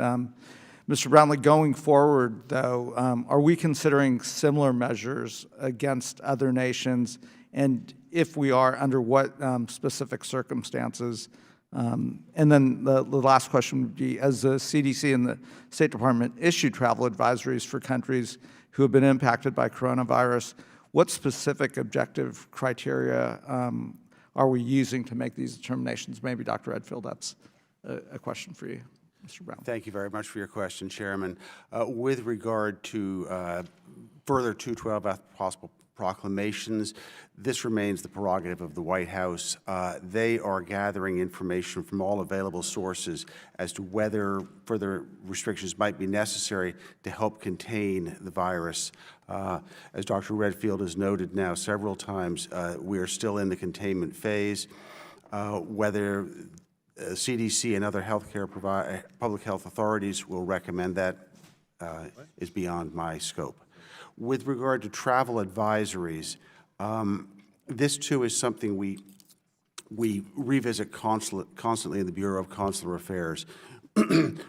Mr. Brownlee, going forward, though, are we considering similar measures against other nations? And if we are, under what specific circumstances? And then the last question would be, as the CDC and the State Department issue travel advisories for countries who have been impacted by coronavirus, what specific objective criteria are we using to make these determinations? Maybe Dr. Redfield, that's a question for you. Mr. Brown. Thank you very much for your question, Chairman. With regard to further 212F possible proclamations, this remains the prerogative of the White House. They are gathering information from all available sources as to whether further restrictions might be necessary to help contain the virus. As Dr. Redfield has noted now several times, we are still in the containment phase. Whether CDC and other public health authorities will recommend that is beyond my scope. With regard to travel advisories, this too is something we revisit constantly in the Bureau of Consular Affairs.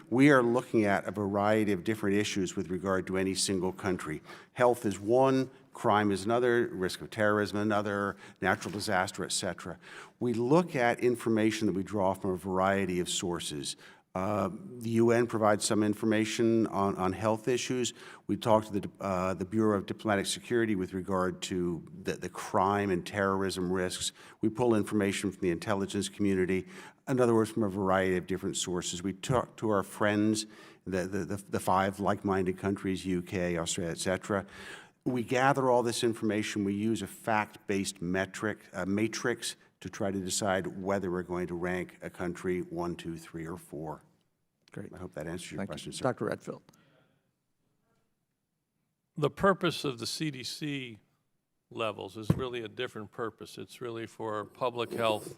We are looking at a variety of different issues with regard to any single country. Health is one, crime is another, risk of terrorism another, natural disaster, et cetera. We look at information that we draw from a variety of sources. The UN provides some information on health issues. We talk to the Bureau of Diplomatic Security with regard to the crime and terrorism risks. We pull information from the intelligence community. In other words, from a variety of different sources. We talk to our friends, the 5 like-minded countries, UK, Australia, et cetera. We gather all this information. We use a fact-based matrix to try to decide whether we're going to rank a country 1, 2, 3, or 4. Great. I hope that answers your question, sir. Dr. Redfield. The purpose of the CDC levels is really a different purpose. It's really for public health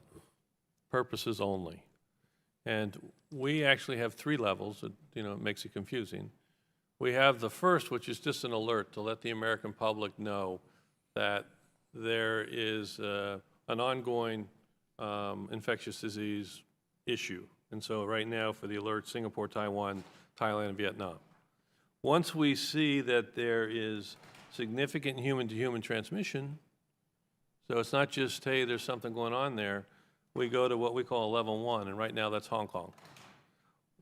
purposes only. And we actually have 3 levels. It makes it confusing. We have the first, which is just an alert to let the American public know that there is an ongoing infectious disease issue. And so right now for the alert, Singapore, Taiwan, Thailand, and Vietnam. Once we see that there is significant human-to-human transmission, so it's not just, hey, there's something going on there, we go to what we call a level 1, and right now that's Hong Kong.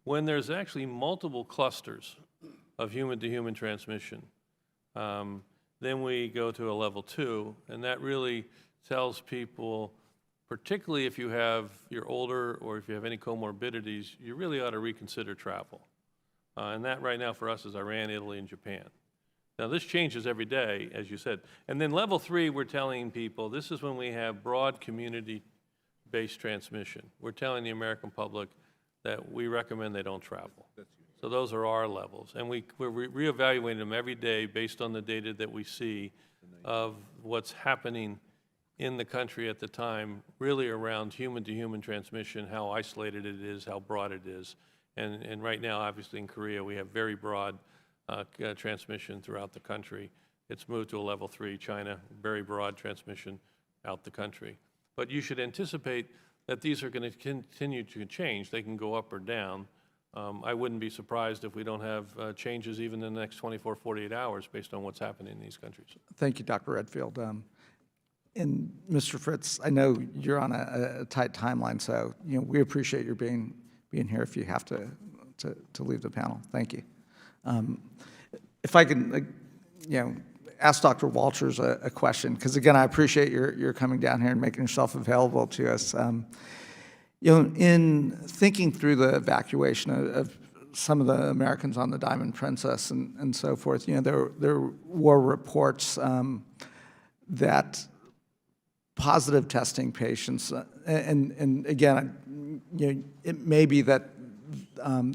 When there's actually multiple clusters of human-to-human transmission, then we go to a level 2, and that really tells people, particularly if you're older or if you have any comorbidities, you really ought to reconsider travel. And that right now for us is Iran, Italy, and Japan. Now, this changes every day, as you said. And then level 3, we're telling people, this is when we have broad community-based transmission. We're telling the American public that we recommend they don't travel. So those are our levels. And we're reevaluating them every day based on the data that we see of what's happening in the country at the time, really around human-to-human transmission, how isolated it is, how broad it is. And right now, obviously, in Korea, we have very broad transmission throughout the country. It's moved to a level 3. China, very broad transmission out the country. But you should anticipate that these are going to continue to change. They can go up or down. I wouldn't be surprised if we don't have changes even in the next 24, 48 hours based on what's happening in these countries. Thank you, Dr. Redfield. And Mr. Fritz, I know you're on a tight timeline, so we appreciate your being here if you have to leave the panel. Thank you. If I can, ask Dr. Walters a question, because again, I appreciate your coming down here and making yourself available to us. In thinking through the evacuation of some of the Americans on the Diamond Princess and so forth, there were reports that positive testing patients, and again, it may be that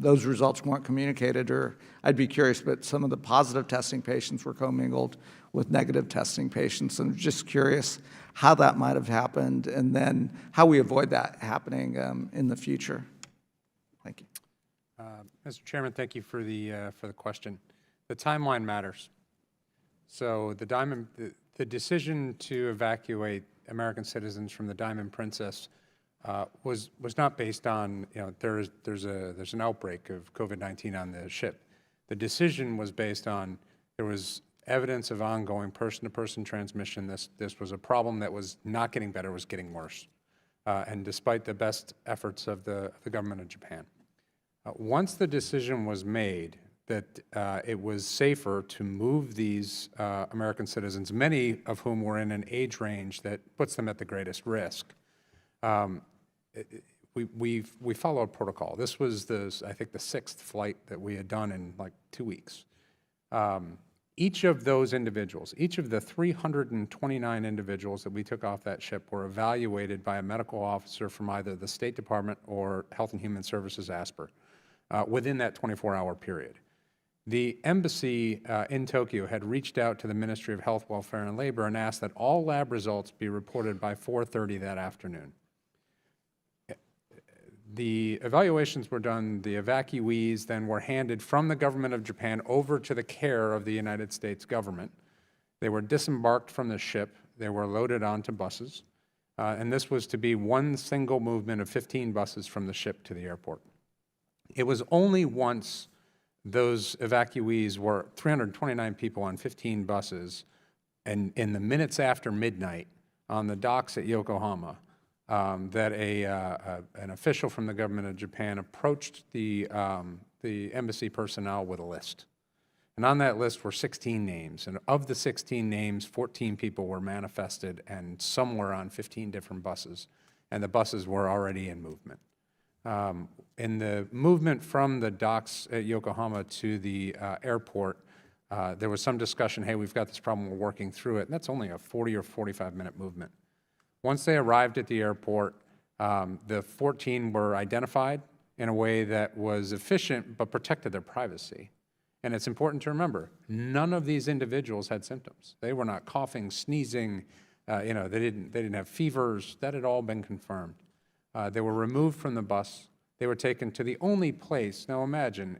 those results weren't communicated, or I'd be curious, but some of the positive testing patients were commingled with negative testing patients, and I'm just curious how that might have happened, and then how we avoid that happening in the future. Thank you. Mr. Chairman, thank you for the question. The timeline matters. So the decision to evacuate American citizens from the Diamond Princess was not based on, there's an outbreak of COVID-19 on the ship. The decision was based on there was evidence of ongoing person-to-person transmission. This was a problem that was not getting better, was getting worse, and despite the best efforts of the government of Japan. Once the decision was made that it was safer to move these American citizens, many of whom were in an age range that puts them at the greatest risk, we followed protocol. This was, I think, the 6th flight that we had done in like 2 weeks. Each of those individuals, each of the 329 individuals that we took off that ship were evaluated by a medical officer from either the State Department or Health and Human Services, ASPR, within that 24-hour period. The embassy in Tokyo had reached out to the Ministry of Health, Welfare, and Labor and asked that all lab results be reported by 4:30 that afternoon. The evaluations were done, the evacuees then were handed from the government of Japan over to the care of the United States government. They were disembarked from the ship, they were loaded onto buses, and this was to be one single movement of 15 buses from the ship to the airport. It was only once those evacuees were 329 people on 15 buses, and in the minutes after midnight on the docks at Yokohama, that an official from the government of Japan approached the embassy personnel with a list. And on that list were 16 names. And of the 16 names, 14 people were manifested, and some were on 15 different buses. And the buses were already in movement. In the movement from the docks at Yokohama to the airport, there was some discussion, hey, we've got this problem, we're working through it. And that's only a 40 or 45-minute movement. Once they arrived at the airport, the 14 were identified in a way that was efficient but protected their privacy. And it's important to remember, none of these individuals had symptoms. They were not coughing, sneezing, they didn't have fevers. That had all been confirmed. They were removed from the bus. They were taken to the only place. Now imagine,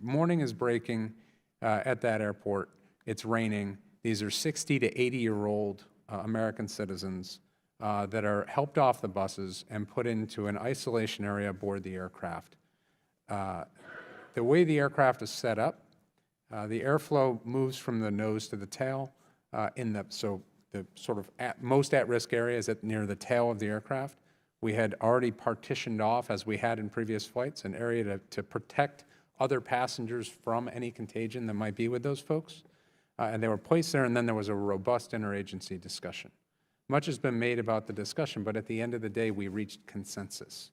morning is breaking at that airport. It's raining. These are 60 to 80-year-old American citizens that are helped off the buses and put into an isolation area aboard the aircraft. The way the aircraft is set up, the airflow moves from the nose to the tail. So the sort of most at-risk area is near the tail of the aircraft. We had already partitioned off, as we had in previous flights, an area to protect other passengers from any contagion that might be with those folks. And they were placed there, and then there was a robust interagency discussion. Much has been made about the discussion, but at the end of the day, we reached consensus.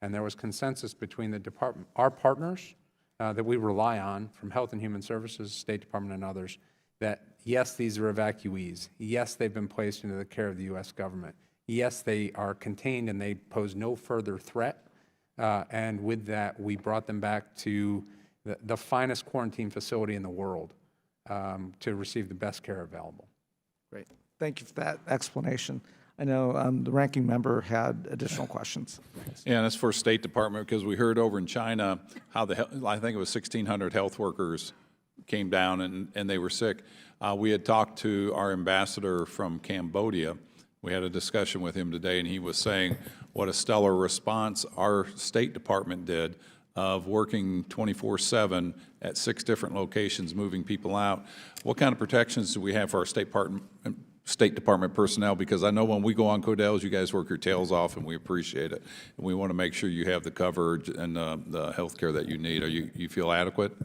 And there was consensus between the department, our partners that we rely on from Health and Human Services, State Department, and others, that, yes, these are evacuees. Yes, they've been placed into the care of the U.S. government. Yes, they are contained and they pose no further threat. And with that, we brought them back to the finest quarantine facility in the world to receive the best care available. Great. Thank you for that explanation. I know the ranking member had additional questions. Yeah, and that's for State Department, because we heard over in China how I think it was 1,600 health workers came down and they were sick. We had talked to our ambassador from Cambodia. We had a discussion with him today, and he was saying what a stellar response our State Department did of working 24/7 at 6 different locations, moving people out. What kind of protections do we have for our State Department personnel? Because I know when we go on Codell's, you guys work your tails off, and we appreciate it. And we want to make sure you have the coverage and the health care that you need. You feel adequate?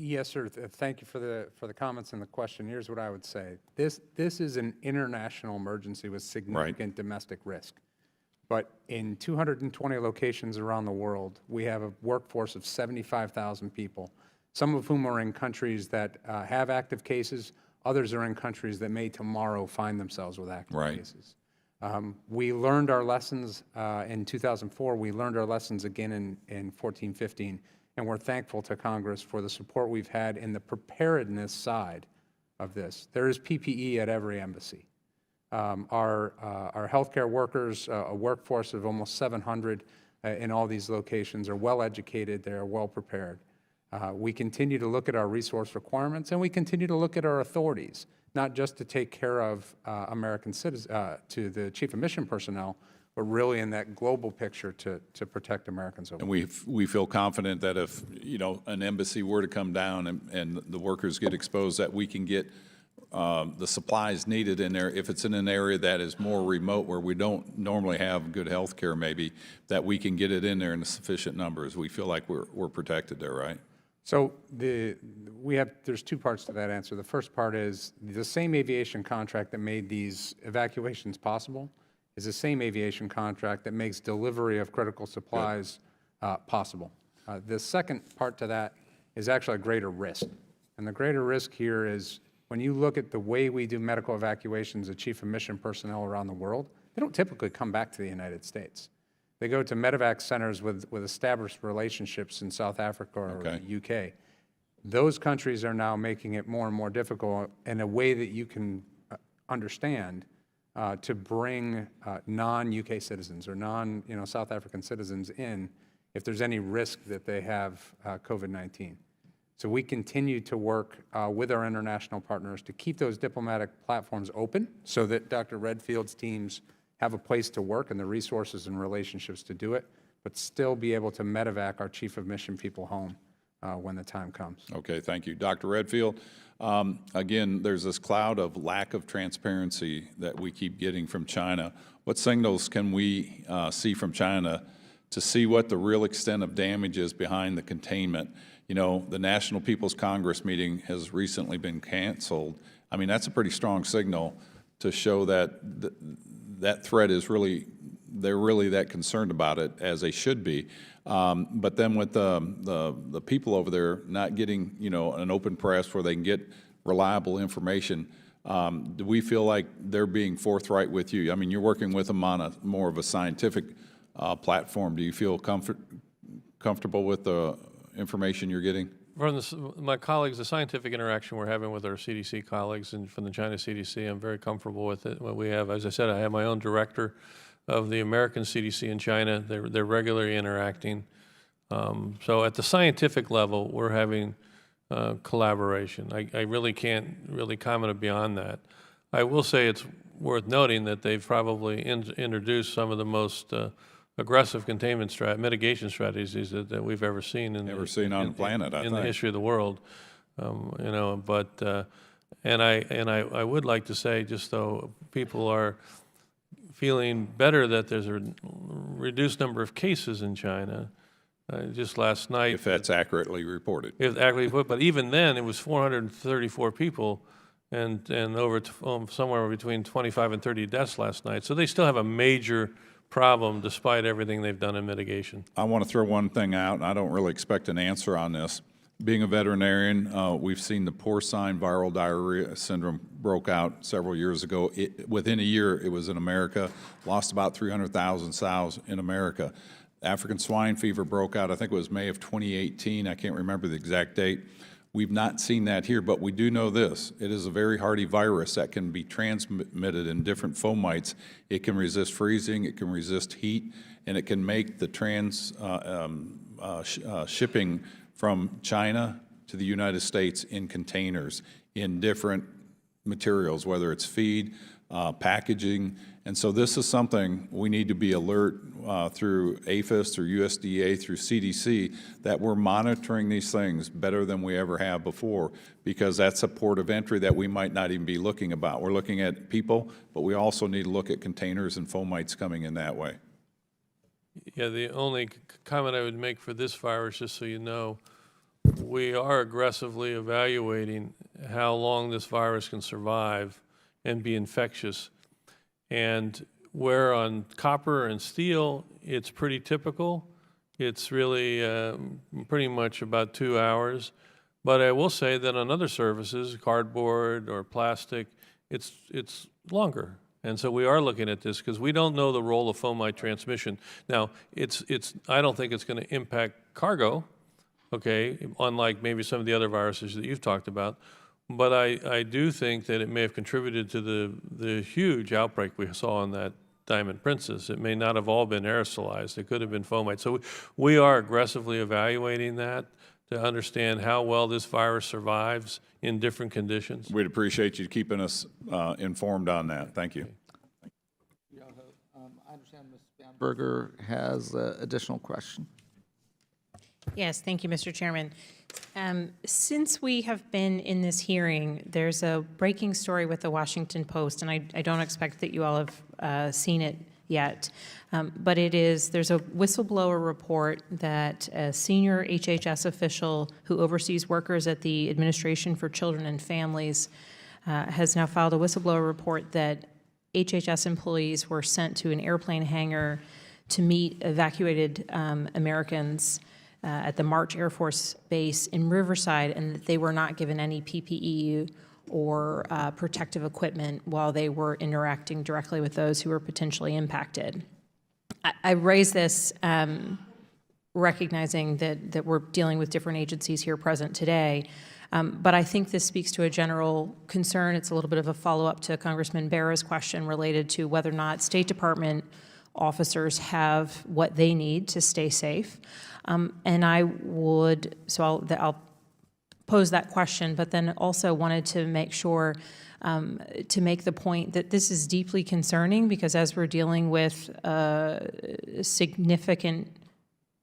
Yes, sir. Thank you for the comments and the question. Here's what I would say. This is an international emergency with significant domestic risk. But in 220 locations around the world, we have a workforce of 75,000 people, some of whom are in countries that have active cases. Others are in countries that may tomorrow find themselves with active cases. We learned our lessons in 2004. We learned our lessons again in 14, 15. And we're thankful to Congress for the support we've had in the preparedness side of this. There is PPE at every embassy. Our healthcare workers, a workforce of almost 700 in all these locations, are well educated. They are well prepared. We continue to look at our resource requirements, and we continue to look at our authorities, not just to take care of American citizens, to the chief of mission personnel, but really in that global picture to protect Americans overall. And we feel confident that if, an embassy were to come down and the workers get exposed, that we can get the supplies needed in there. If it's in an area that is more remote where we don't normally have good health care, maybe, that we can get it in there in sufficient numbers. We feel like we're protected there, right? So there's 2 parts to that answer. The first part is the same aviation contract that made these evacuations possible is the same aviation contract that makes delivery of critical supplies possible. The second part to that is actually a greater risk. And the greater risk here is when you look at the way we do medical evacuations of chief of mission personnel around the world, they don't typically come back to the United States. They go to medevac centers with established relationships in South Africa or the UK. Those countries are now making it more and more difficult in a way that you can understand to bring non-UK citizens or South African citizens in if there's any risk that they have COVID-19. So we continue to work with our international partners to keep those diplomatic platforms open so that Dr. Redfield's teams have a place to work and the resources and relationships to do it, but still be able to medevac our chief of mission people home when the time comes. Okay, thank you. Dr. Redfield, again, there's this cloud of lack of transparency that we keep getting from China. What signals can we see from China to see what the real extent of damage is behind the containment? The National People's Congress meeting has recently been canceled. I mean, that's a pretty strong signal to show that that threat is they're really that concerned about it, as they should be. But then with the people over there not getting, an open press where they can get reliable information, do we feel like they're being forthright with you? I mean, you're working with them on more of a scientific platform. Do you feel comfortable with the information you're getting? From my colleagues, the scientific interaction we're having with our CDC colleagues and from the China CDC, I'm very comfortable with it. What we have, as I said, I have my own director of the American CDC in China. They're regularly interacting. So at the scientific level, we're having collaboration. I really can't really comment beyond that. I will say it's worth noting that they've probably introduced some of the most aggressive containment mitigation strategies that we've ever seen in the planet, I think, in the history of the world. But and I would like to say, just so people are feeling better, that there's a reduced number of cases in China. Just last night, if that's accurately reported. If accurately put, but even then, it was 434 people, and over somewhere between 25 and 30 deaths last night. So they still have a major problem despite everything they've done in mitigation. I want to throw one thing out, and I don't really expect an answer on this. Being a veterinarian, we've seen the porcine viral diarrhea syndrome broke out several years ago. Within a year, it was in America, lost about 300,000 sows in America. African swine fever broke out, I think it was May of 2018. I can't remember the exact date. We've not seen that here, but we do know this. It is a very hardy virus that can be transmitted in different fomites. It can resist freezing, it can resist heat, and it can make the shipping from China to the United States in containers in different materials, whether it's feed, packaging. And so this is something we need to be alert through APHIS, through USDA, through CDC, that we're monitoring these things better than we ever have before, because that's a port of entry that we might not even be looking about. We're looking at people, but we also need to look at containers and fomites coming in that way. Yeah, the only comment I would make for this virus, just so you know, we are aggressively evaluating how long this virus can survive and be infectious. And where on copper and steel, it's pretty typical. It's really pretty much about 2 hours. But I will say that on other surfaces, cardboard or plastic, it's longer. And so we are looking at this because we don't know the role of fomite transmission. Now, I don't think it's going to impact cargo, okay, unlike maybe some of the other viruses that you've talked about. But I do think that it may have contributed to the huge outbreak we saw on that Diamond Princess. It may not have all been aerosolized. It could have been fomite. So we are aggressively evaluating that to understand how well this virus survives in different conditions. We'd appreciate you keeping us informed on that. Thank you. I understand Ms. Bamberger has an additional question. Yes, thank you, Mr. Chairman. Since we have been in this hearing, there's a breaking story with the Washington Post, and I don't expect that you all have seen it yet, but there's a whistleblower report that a senior HHS official who oversees workers at the Administration for Children and Families has now filed a whistleblower report that HHS employees were sent to an airplane hangar to meet evacuated Americans at the March Air Force Base in Riverside, and that they were not given any PPE or protective equipment while they were interacting directly with those who were potentially impacted. I raise this recognizing that we're dealing with different agencies here present today, but I think this speaks to a general concern. It's a little bit of a follow-up to Congressman Bera's question related to whether or not State Department officers have what they need to stay safe. And I'll pose that question, but then also wanted to make sure to make the point that this is deeply concerning, because as we're dealing with a significant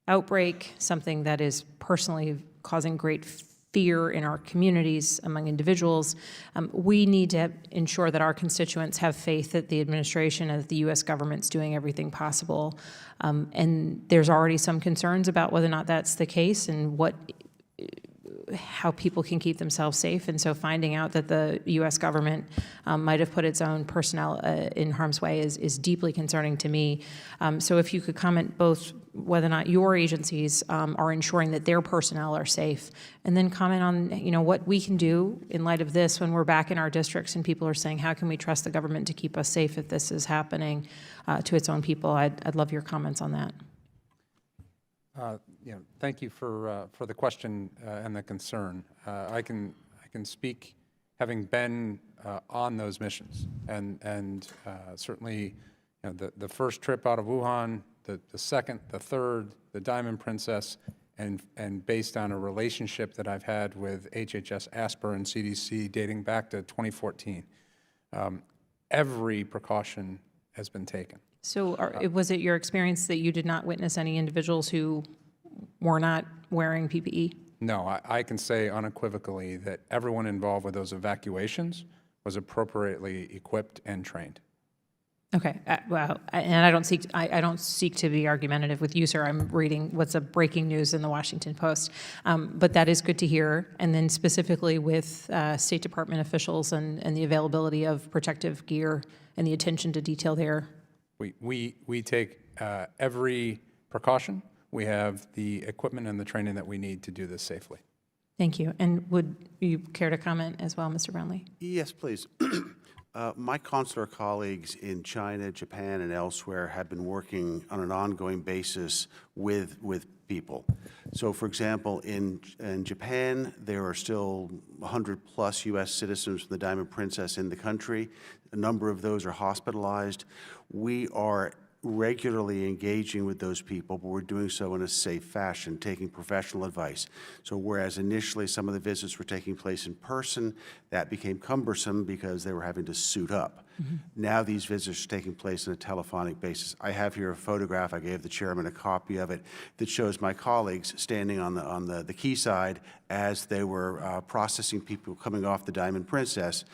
outbreak, something that is personally causing great fear in our communities among individuals, we need to ensure that our constituents have faith that the administration and that the U.S. government's doing everything possible. And there's already some concerns about whether or not that's the case and how people can keep themselves safe. And so finding out that the U.S. government might have put its own personnel in harm's way is deeply concerning to me. So if you could comment both whether or not your agencies are ensuring that their personnel are safe, and then comment on what we can do in light of this when we're back in our districts and people are saying, how can we trust the government to keep us safe if this is happening to its own people? I'd love your comments on that. Thank you for the question and the concern. I can speak having been on those missions, and certainly the first trip out of Wuhan, the second, the third, the Diamond Princess, and based on a relationship that I've had with HHS, ASPR, and CDC dating back to 2014, every precaution has been taken. So was it your experience that you did not witness any individuals who were not wearing PPE? No, I can say unequivocally that everyone involved with those evacuations was appropriately equipped and trained. Okay, well, and I don't seek to be argumentative with you, sir. I'm reading what's a breaking news in the Washington Post, but that is good to hear. And then specifically with State Department officials and the availability of protective gear and the attention to detail there. We take every precaution. We have the equipment and the training that we need to do this safely. Thank you. And would you care to comment as well, Mr. Brownlee? Yes, please. My consular colleagues in China, Japan, and elsewhere have been working on an ongoing basis with people. So, for example, in Japan, there are still 100+ U.S. citizens from the Diamond Princess in the country. A number of those are hospitalized. We are regularly engaging with those people, but we're doing so in a safe fashion, taking professional advice. So whereas initially some of the visits were taking place in person, that became cumbersome because they were having to suit up. Now these visits are taking place on a telephonic basis. I have here a photograph, I gave the chairman a copy of it, that shows my colleagues standing on the quayside as they were processing people coming off the Diamond Princess.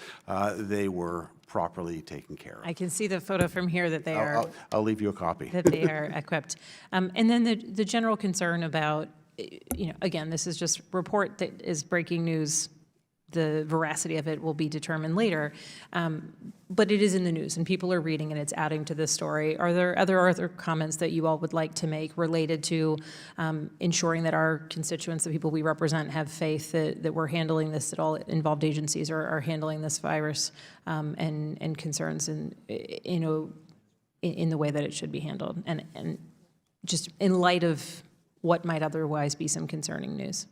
They were properly taken care of. I can see the photo from here that they are. I'll leave you a copy. That they are equipped. And then the general concern about, again, this is just report that is breaking news. The veracity of it will be determined later. But it is in the news and people are reading and it's adding to this story. Are there other comments that you all would like to make related to ensuring that our constituents, the people we represent, have faith that we're handling this, that all involved agencies are handling this virus and concerns in the way that it should be handled? And just in light of what might otherwise be some concerning news.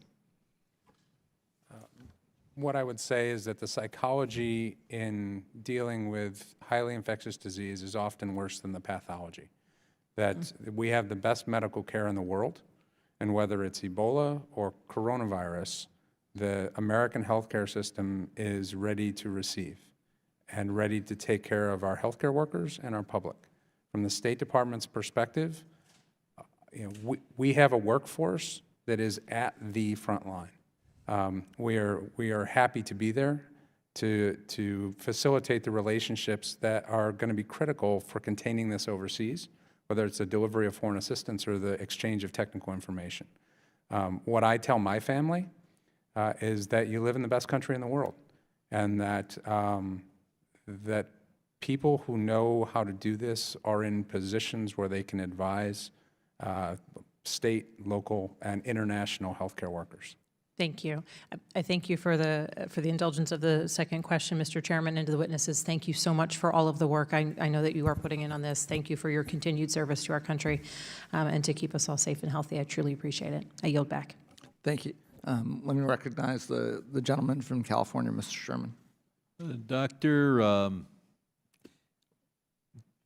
What I would say is that the psychology in dealing with highly infectious disease is often worse than the pathology. That we have the best medical care in the world, and whether it's Ebola or coronavirus, the American healthcare system is ready to receive and ready to take care of our healthcare workers and our public. From the State Department's perspective, we have a workforce that is at the front line. We are happy to be there to facilitate the relationships that are going to be critical for containing this overseas, whether it's the delivery of foreign assistance or the exchange of technical information. What I tell my family is that you live in the best country in the world, and that that people who know how to do this are in positions where they can advise state, local, and international healthcare workers. Thank you. I thank you for the indulgence of the second question, Mr. Chairman, and to the witnesses. Thank you so much for all of the work I know that you are putting in on this. Thank you for your continued service to our country and to keep us all safe and healthy. I truly appreciate it. I yield back. Thank you. Let me recognize the gentleman from California, Mr. Sherman. Doctor,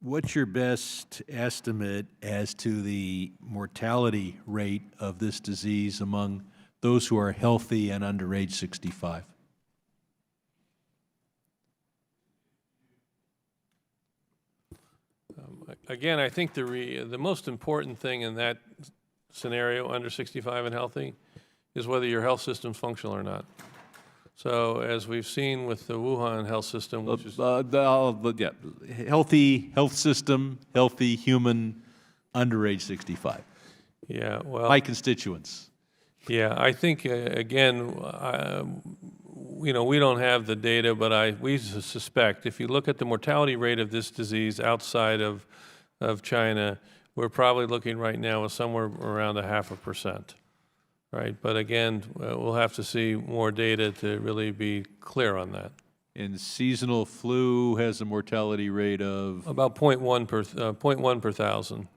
what's your best estimate as to the mortality rate of this disease among those who are healthy and under age 65? Again, I think the most important thing in that scenario, under 65 and healthy, is whether your health system's functional or not. So as we've seen with the Wuhan health system, which is... healthy health system, healthy human under age 65. Yeah, well... My constituents. Yeah, I think, again, we don't have the data, but we suspect if you look at the mortality rate of this disease outside of China, we're probably looking right now at somewhere around 0.5%, right? But again, we'll have to see more data to really be clear on that. And seasonal flu has a mortality rate of? About 0.1 per thousand.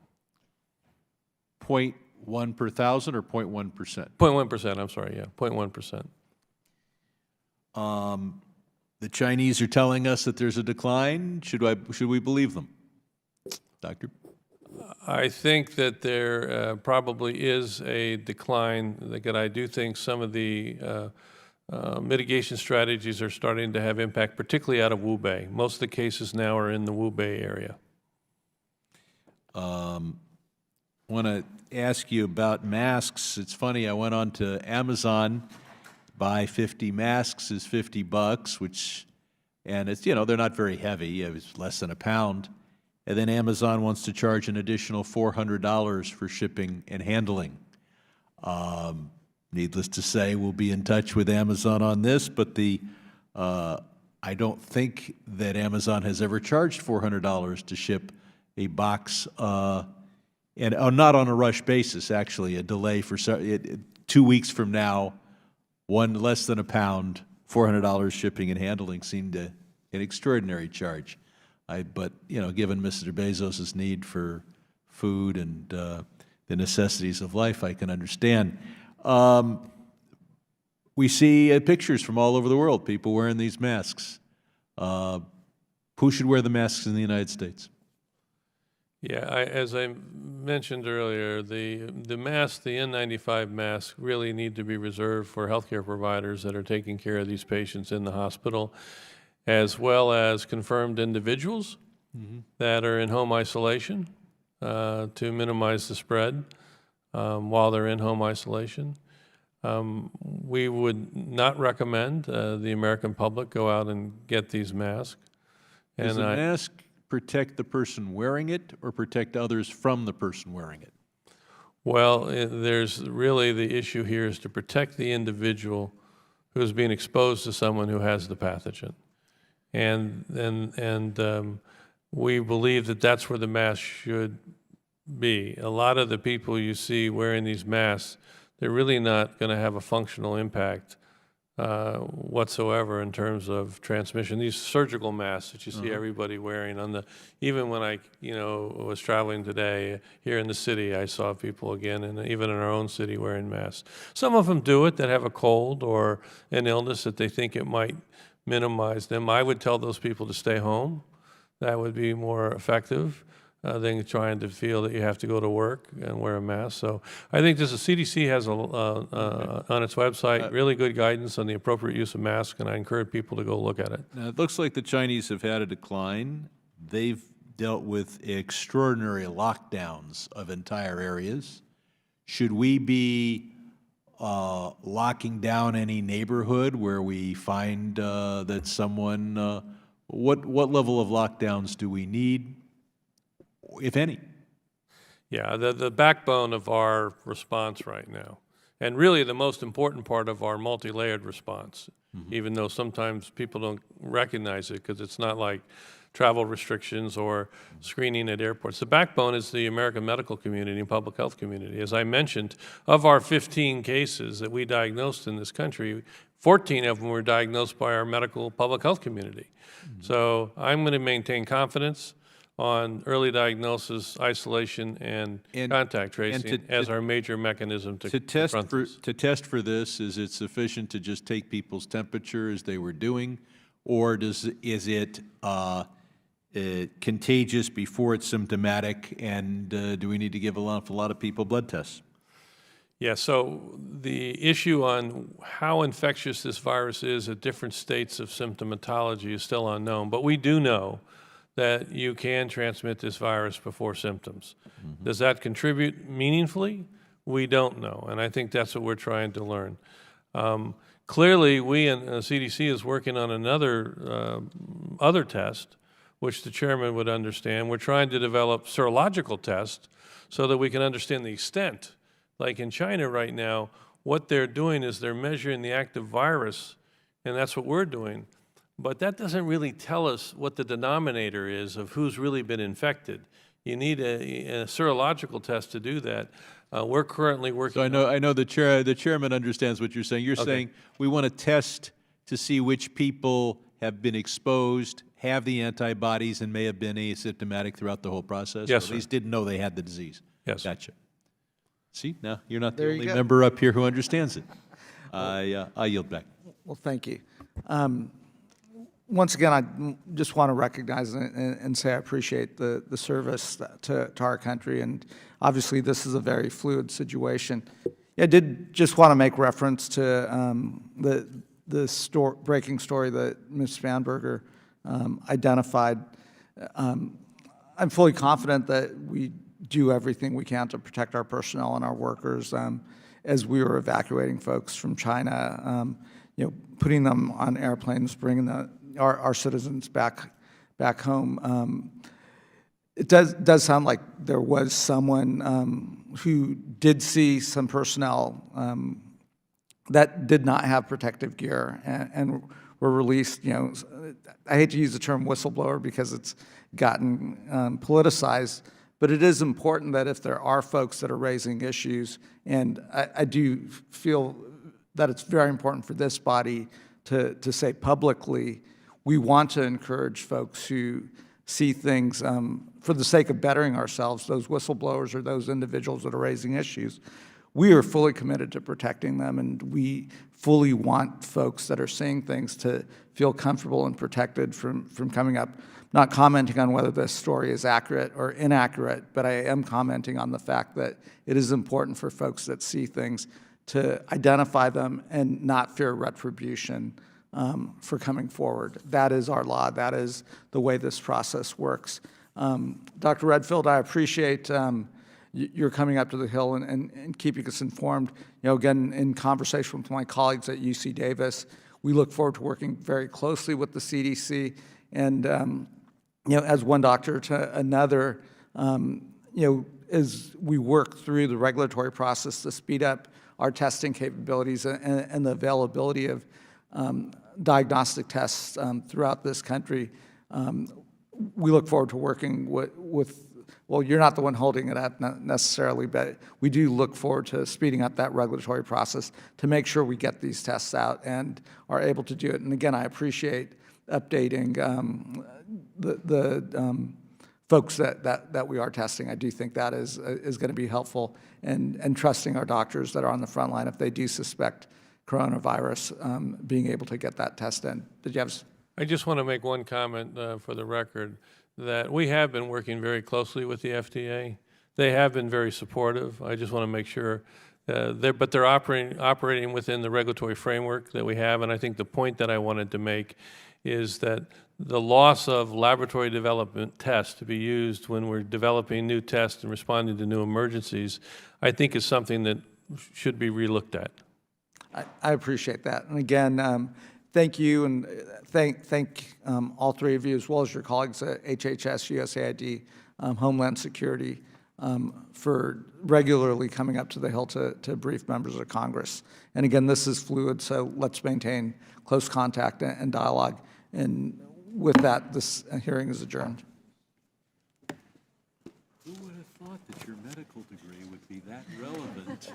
0.1 per thousand or 0.1%? 0.1%, I'm sorry, yeah, 0.1%. The Chinese are telling us that there's a decline. Should we believe them, Doctor? I think that there probably is a decline. That I do think some of the mitigation strategies are starting to have impact, particularly out of Hubei. Most of the cases now are in the Hubei area. I want to ask you about masks. It's funny, I went on to Amazon, buy 50 masks is $50, and it's, they're not very heavy. It's less than a pound. And then Amazon wants to charge an additional $400 for shipping and handling. Needless to say, we'll be in touch with Amazon on this, but I don't think that Amazon has ever charged $400 to ship a box, and not on a rush basis, actually, a delay for 2 weeks from now one less than a pound, $400 shipping and handling seemed an extraordinary charge. But, you know, given Mr. Bezos's need for food and the necessities of life, I can understand. We see pictures from all over the world, people wearing these masks. Who should wear the masks in the United States? Yeah, as I mentioned earlier, the mask, the N95 masks, really need to be reserved for healthcare providers that are taking care of these patients in the hospital, as well as confirmed individuals that are in home isolation to minimize the spread while they're in home isolation. We would not recommend the American public go out and get these masks. Does the mask protect the person wearing it or protect others from the person wearing it? Well, there's really the issue here is to protect the individual who's being exposed to someone who has the pathogen. And we believe that that's where the mask should be. A lot of the people you see wearing these masks, they're really not going to have a functional impact whatsoever in terms of transmission. These surgical masks that you see everybody wearing on the, even when I, was traveling today here in the city, I saw people again, and even in our own city wearing masks. Some of them do it that have a cold or an illness that they think it might minimize them. I would tell those people to stay home. That would be more effective than trying to feel that you have to go to work and wear a mask. So I think the CDC has on its website really good guidance on the appropriate use of masks, and I encourage people to go look at it. Now, it looks like the Chinese have had a decline. They've dealt with extraordinary lockdowns of entire areas. Should we be locking down any neighborhood where we find that someone, what level of lockdowns do we need, if any? Yeah, the backbone of our response right now, and really the most important part of our multi-layered response, even though sometimes people don't recognize it because it's not like travel restrictions or screening at airports. The backbone is the American medical community and public health community. As I mentioned, of our 15 cases that we diagnosed in this country, 14 of them were diagnosed by our medical public health community. So I'm going to maintain confidence on early diagnosis, isolation, and contact tracing as our major mechanism to confront this. To test for this, is it sufficient to just take people's temperature as they were doing, or is it contagious before it's symptomatic, and do we need to give a lot of people blood tests? Yeah, so the issue on how infectious this virus is at different states of symptomatology is still unknown, but we do know that you can transmit this virus before symptoms. Does that contribute meaningfully? We don't know, and I think that's what we're trying to learn. Clearly, we and CDC is working on another other test, which the chairman would understand. We're trying to develop serological tests so that we can understand the extent. Like in China right now, what they're doing is they're measuring the active virus, and that's what we're doing. But that doesn't really tell us what the denominator is of who's really been infected. You need a serological test to do that. We're currently working. So I know the chairman understands what you're saying. You're saying we want to test to see which people have been exposed, have the antibodies, and may have been asymptomatic throughout the whole process. Yes, or at least didn't know they had the disease. Yes. Gotcha. See, now you're not the There you only go. member up here who understands it. I yield back. Well, thank you. Once again, I just want to recognize and say I appreciate the service to our country, and obviously this is a very fluid situation. I did just want to make reference to the breaking story that Ms. Spanberger identified. I'm fully confident that we do everything we can to protect our personnel and our workers as we were evacuating folks from China, putting them on airplanes, bringing our citizens back home. It does sound like there was someone who did see some personnel that did not have protective gear and were released. I hate to use the term whistleblower because it's gotten politicized, but it is important that if there are folks that are raising issues, and I do feel that it's very important for this body to say publicly, we want to encourage folks who see things for the sake of bettering ourselves, those whistleblowers or those individuals that are raising issues. We are fully committed to protecting them, and we fully want folks that are seeing things to feel comfortable and protected from coming up. Not commenting on whether this story is accurate or inaccurate, but I am commenting on the fact that it is important for folks that see things to identify them and not fear retribution for coming forward. That is our law. That is the way this process works. Dr. Redfield, I appreciate you're coming up to the Hill and keeping us informed. You know, again, in conversation with my colleagues at UC Davis, we look forward to working very closely with the CDC. And, you know, as one doctor to another, you know, as we work through the regulatory process to speed up our testing capabilities and the availability of diagnostic tests throughout this country, we look forward to working with, well, you're not the one holding it up necessarily, but we do look forward to speeding up that regulatory process to make sure we get these tests out and are able to do it. And again, I appreciate updating the folks that we are testing. I do think that is going to be helpful, and trusting our doctors that are on the front line if they do suspect coronavirus, being able to get that test in. Did you have? I just want to make one comment for the record, that we have been working very closely with the FDA. They have been very supportive. I just want to make sure, but they're operating within the regulatory framework that we have, and I think the point that I wanted to make is that the loss of laboratory development tests to be used when we're developing new tests and responding to new emergencies, I think is something that should be relooked at. I appreciate that. And again, thank you, and thank all three of you, as well as your colleagues at HHS, USAID, Homeland Security, for regularly coming up to the Hill to brief members of Congress. And again, this is fluid, so let's maintain close contact and dialogue. And with that, this hearing is adjourned. Who would have thought that your medical degree would be that relevant?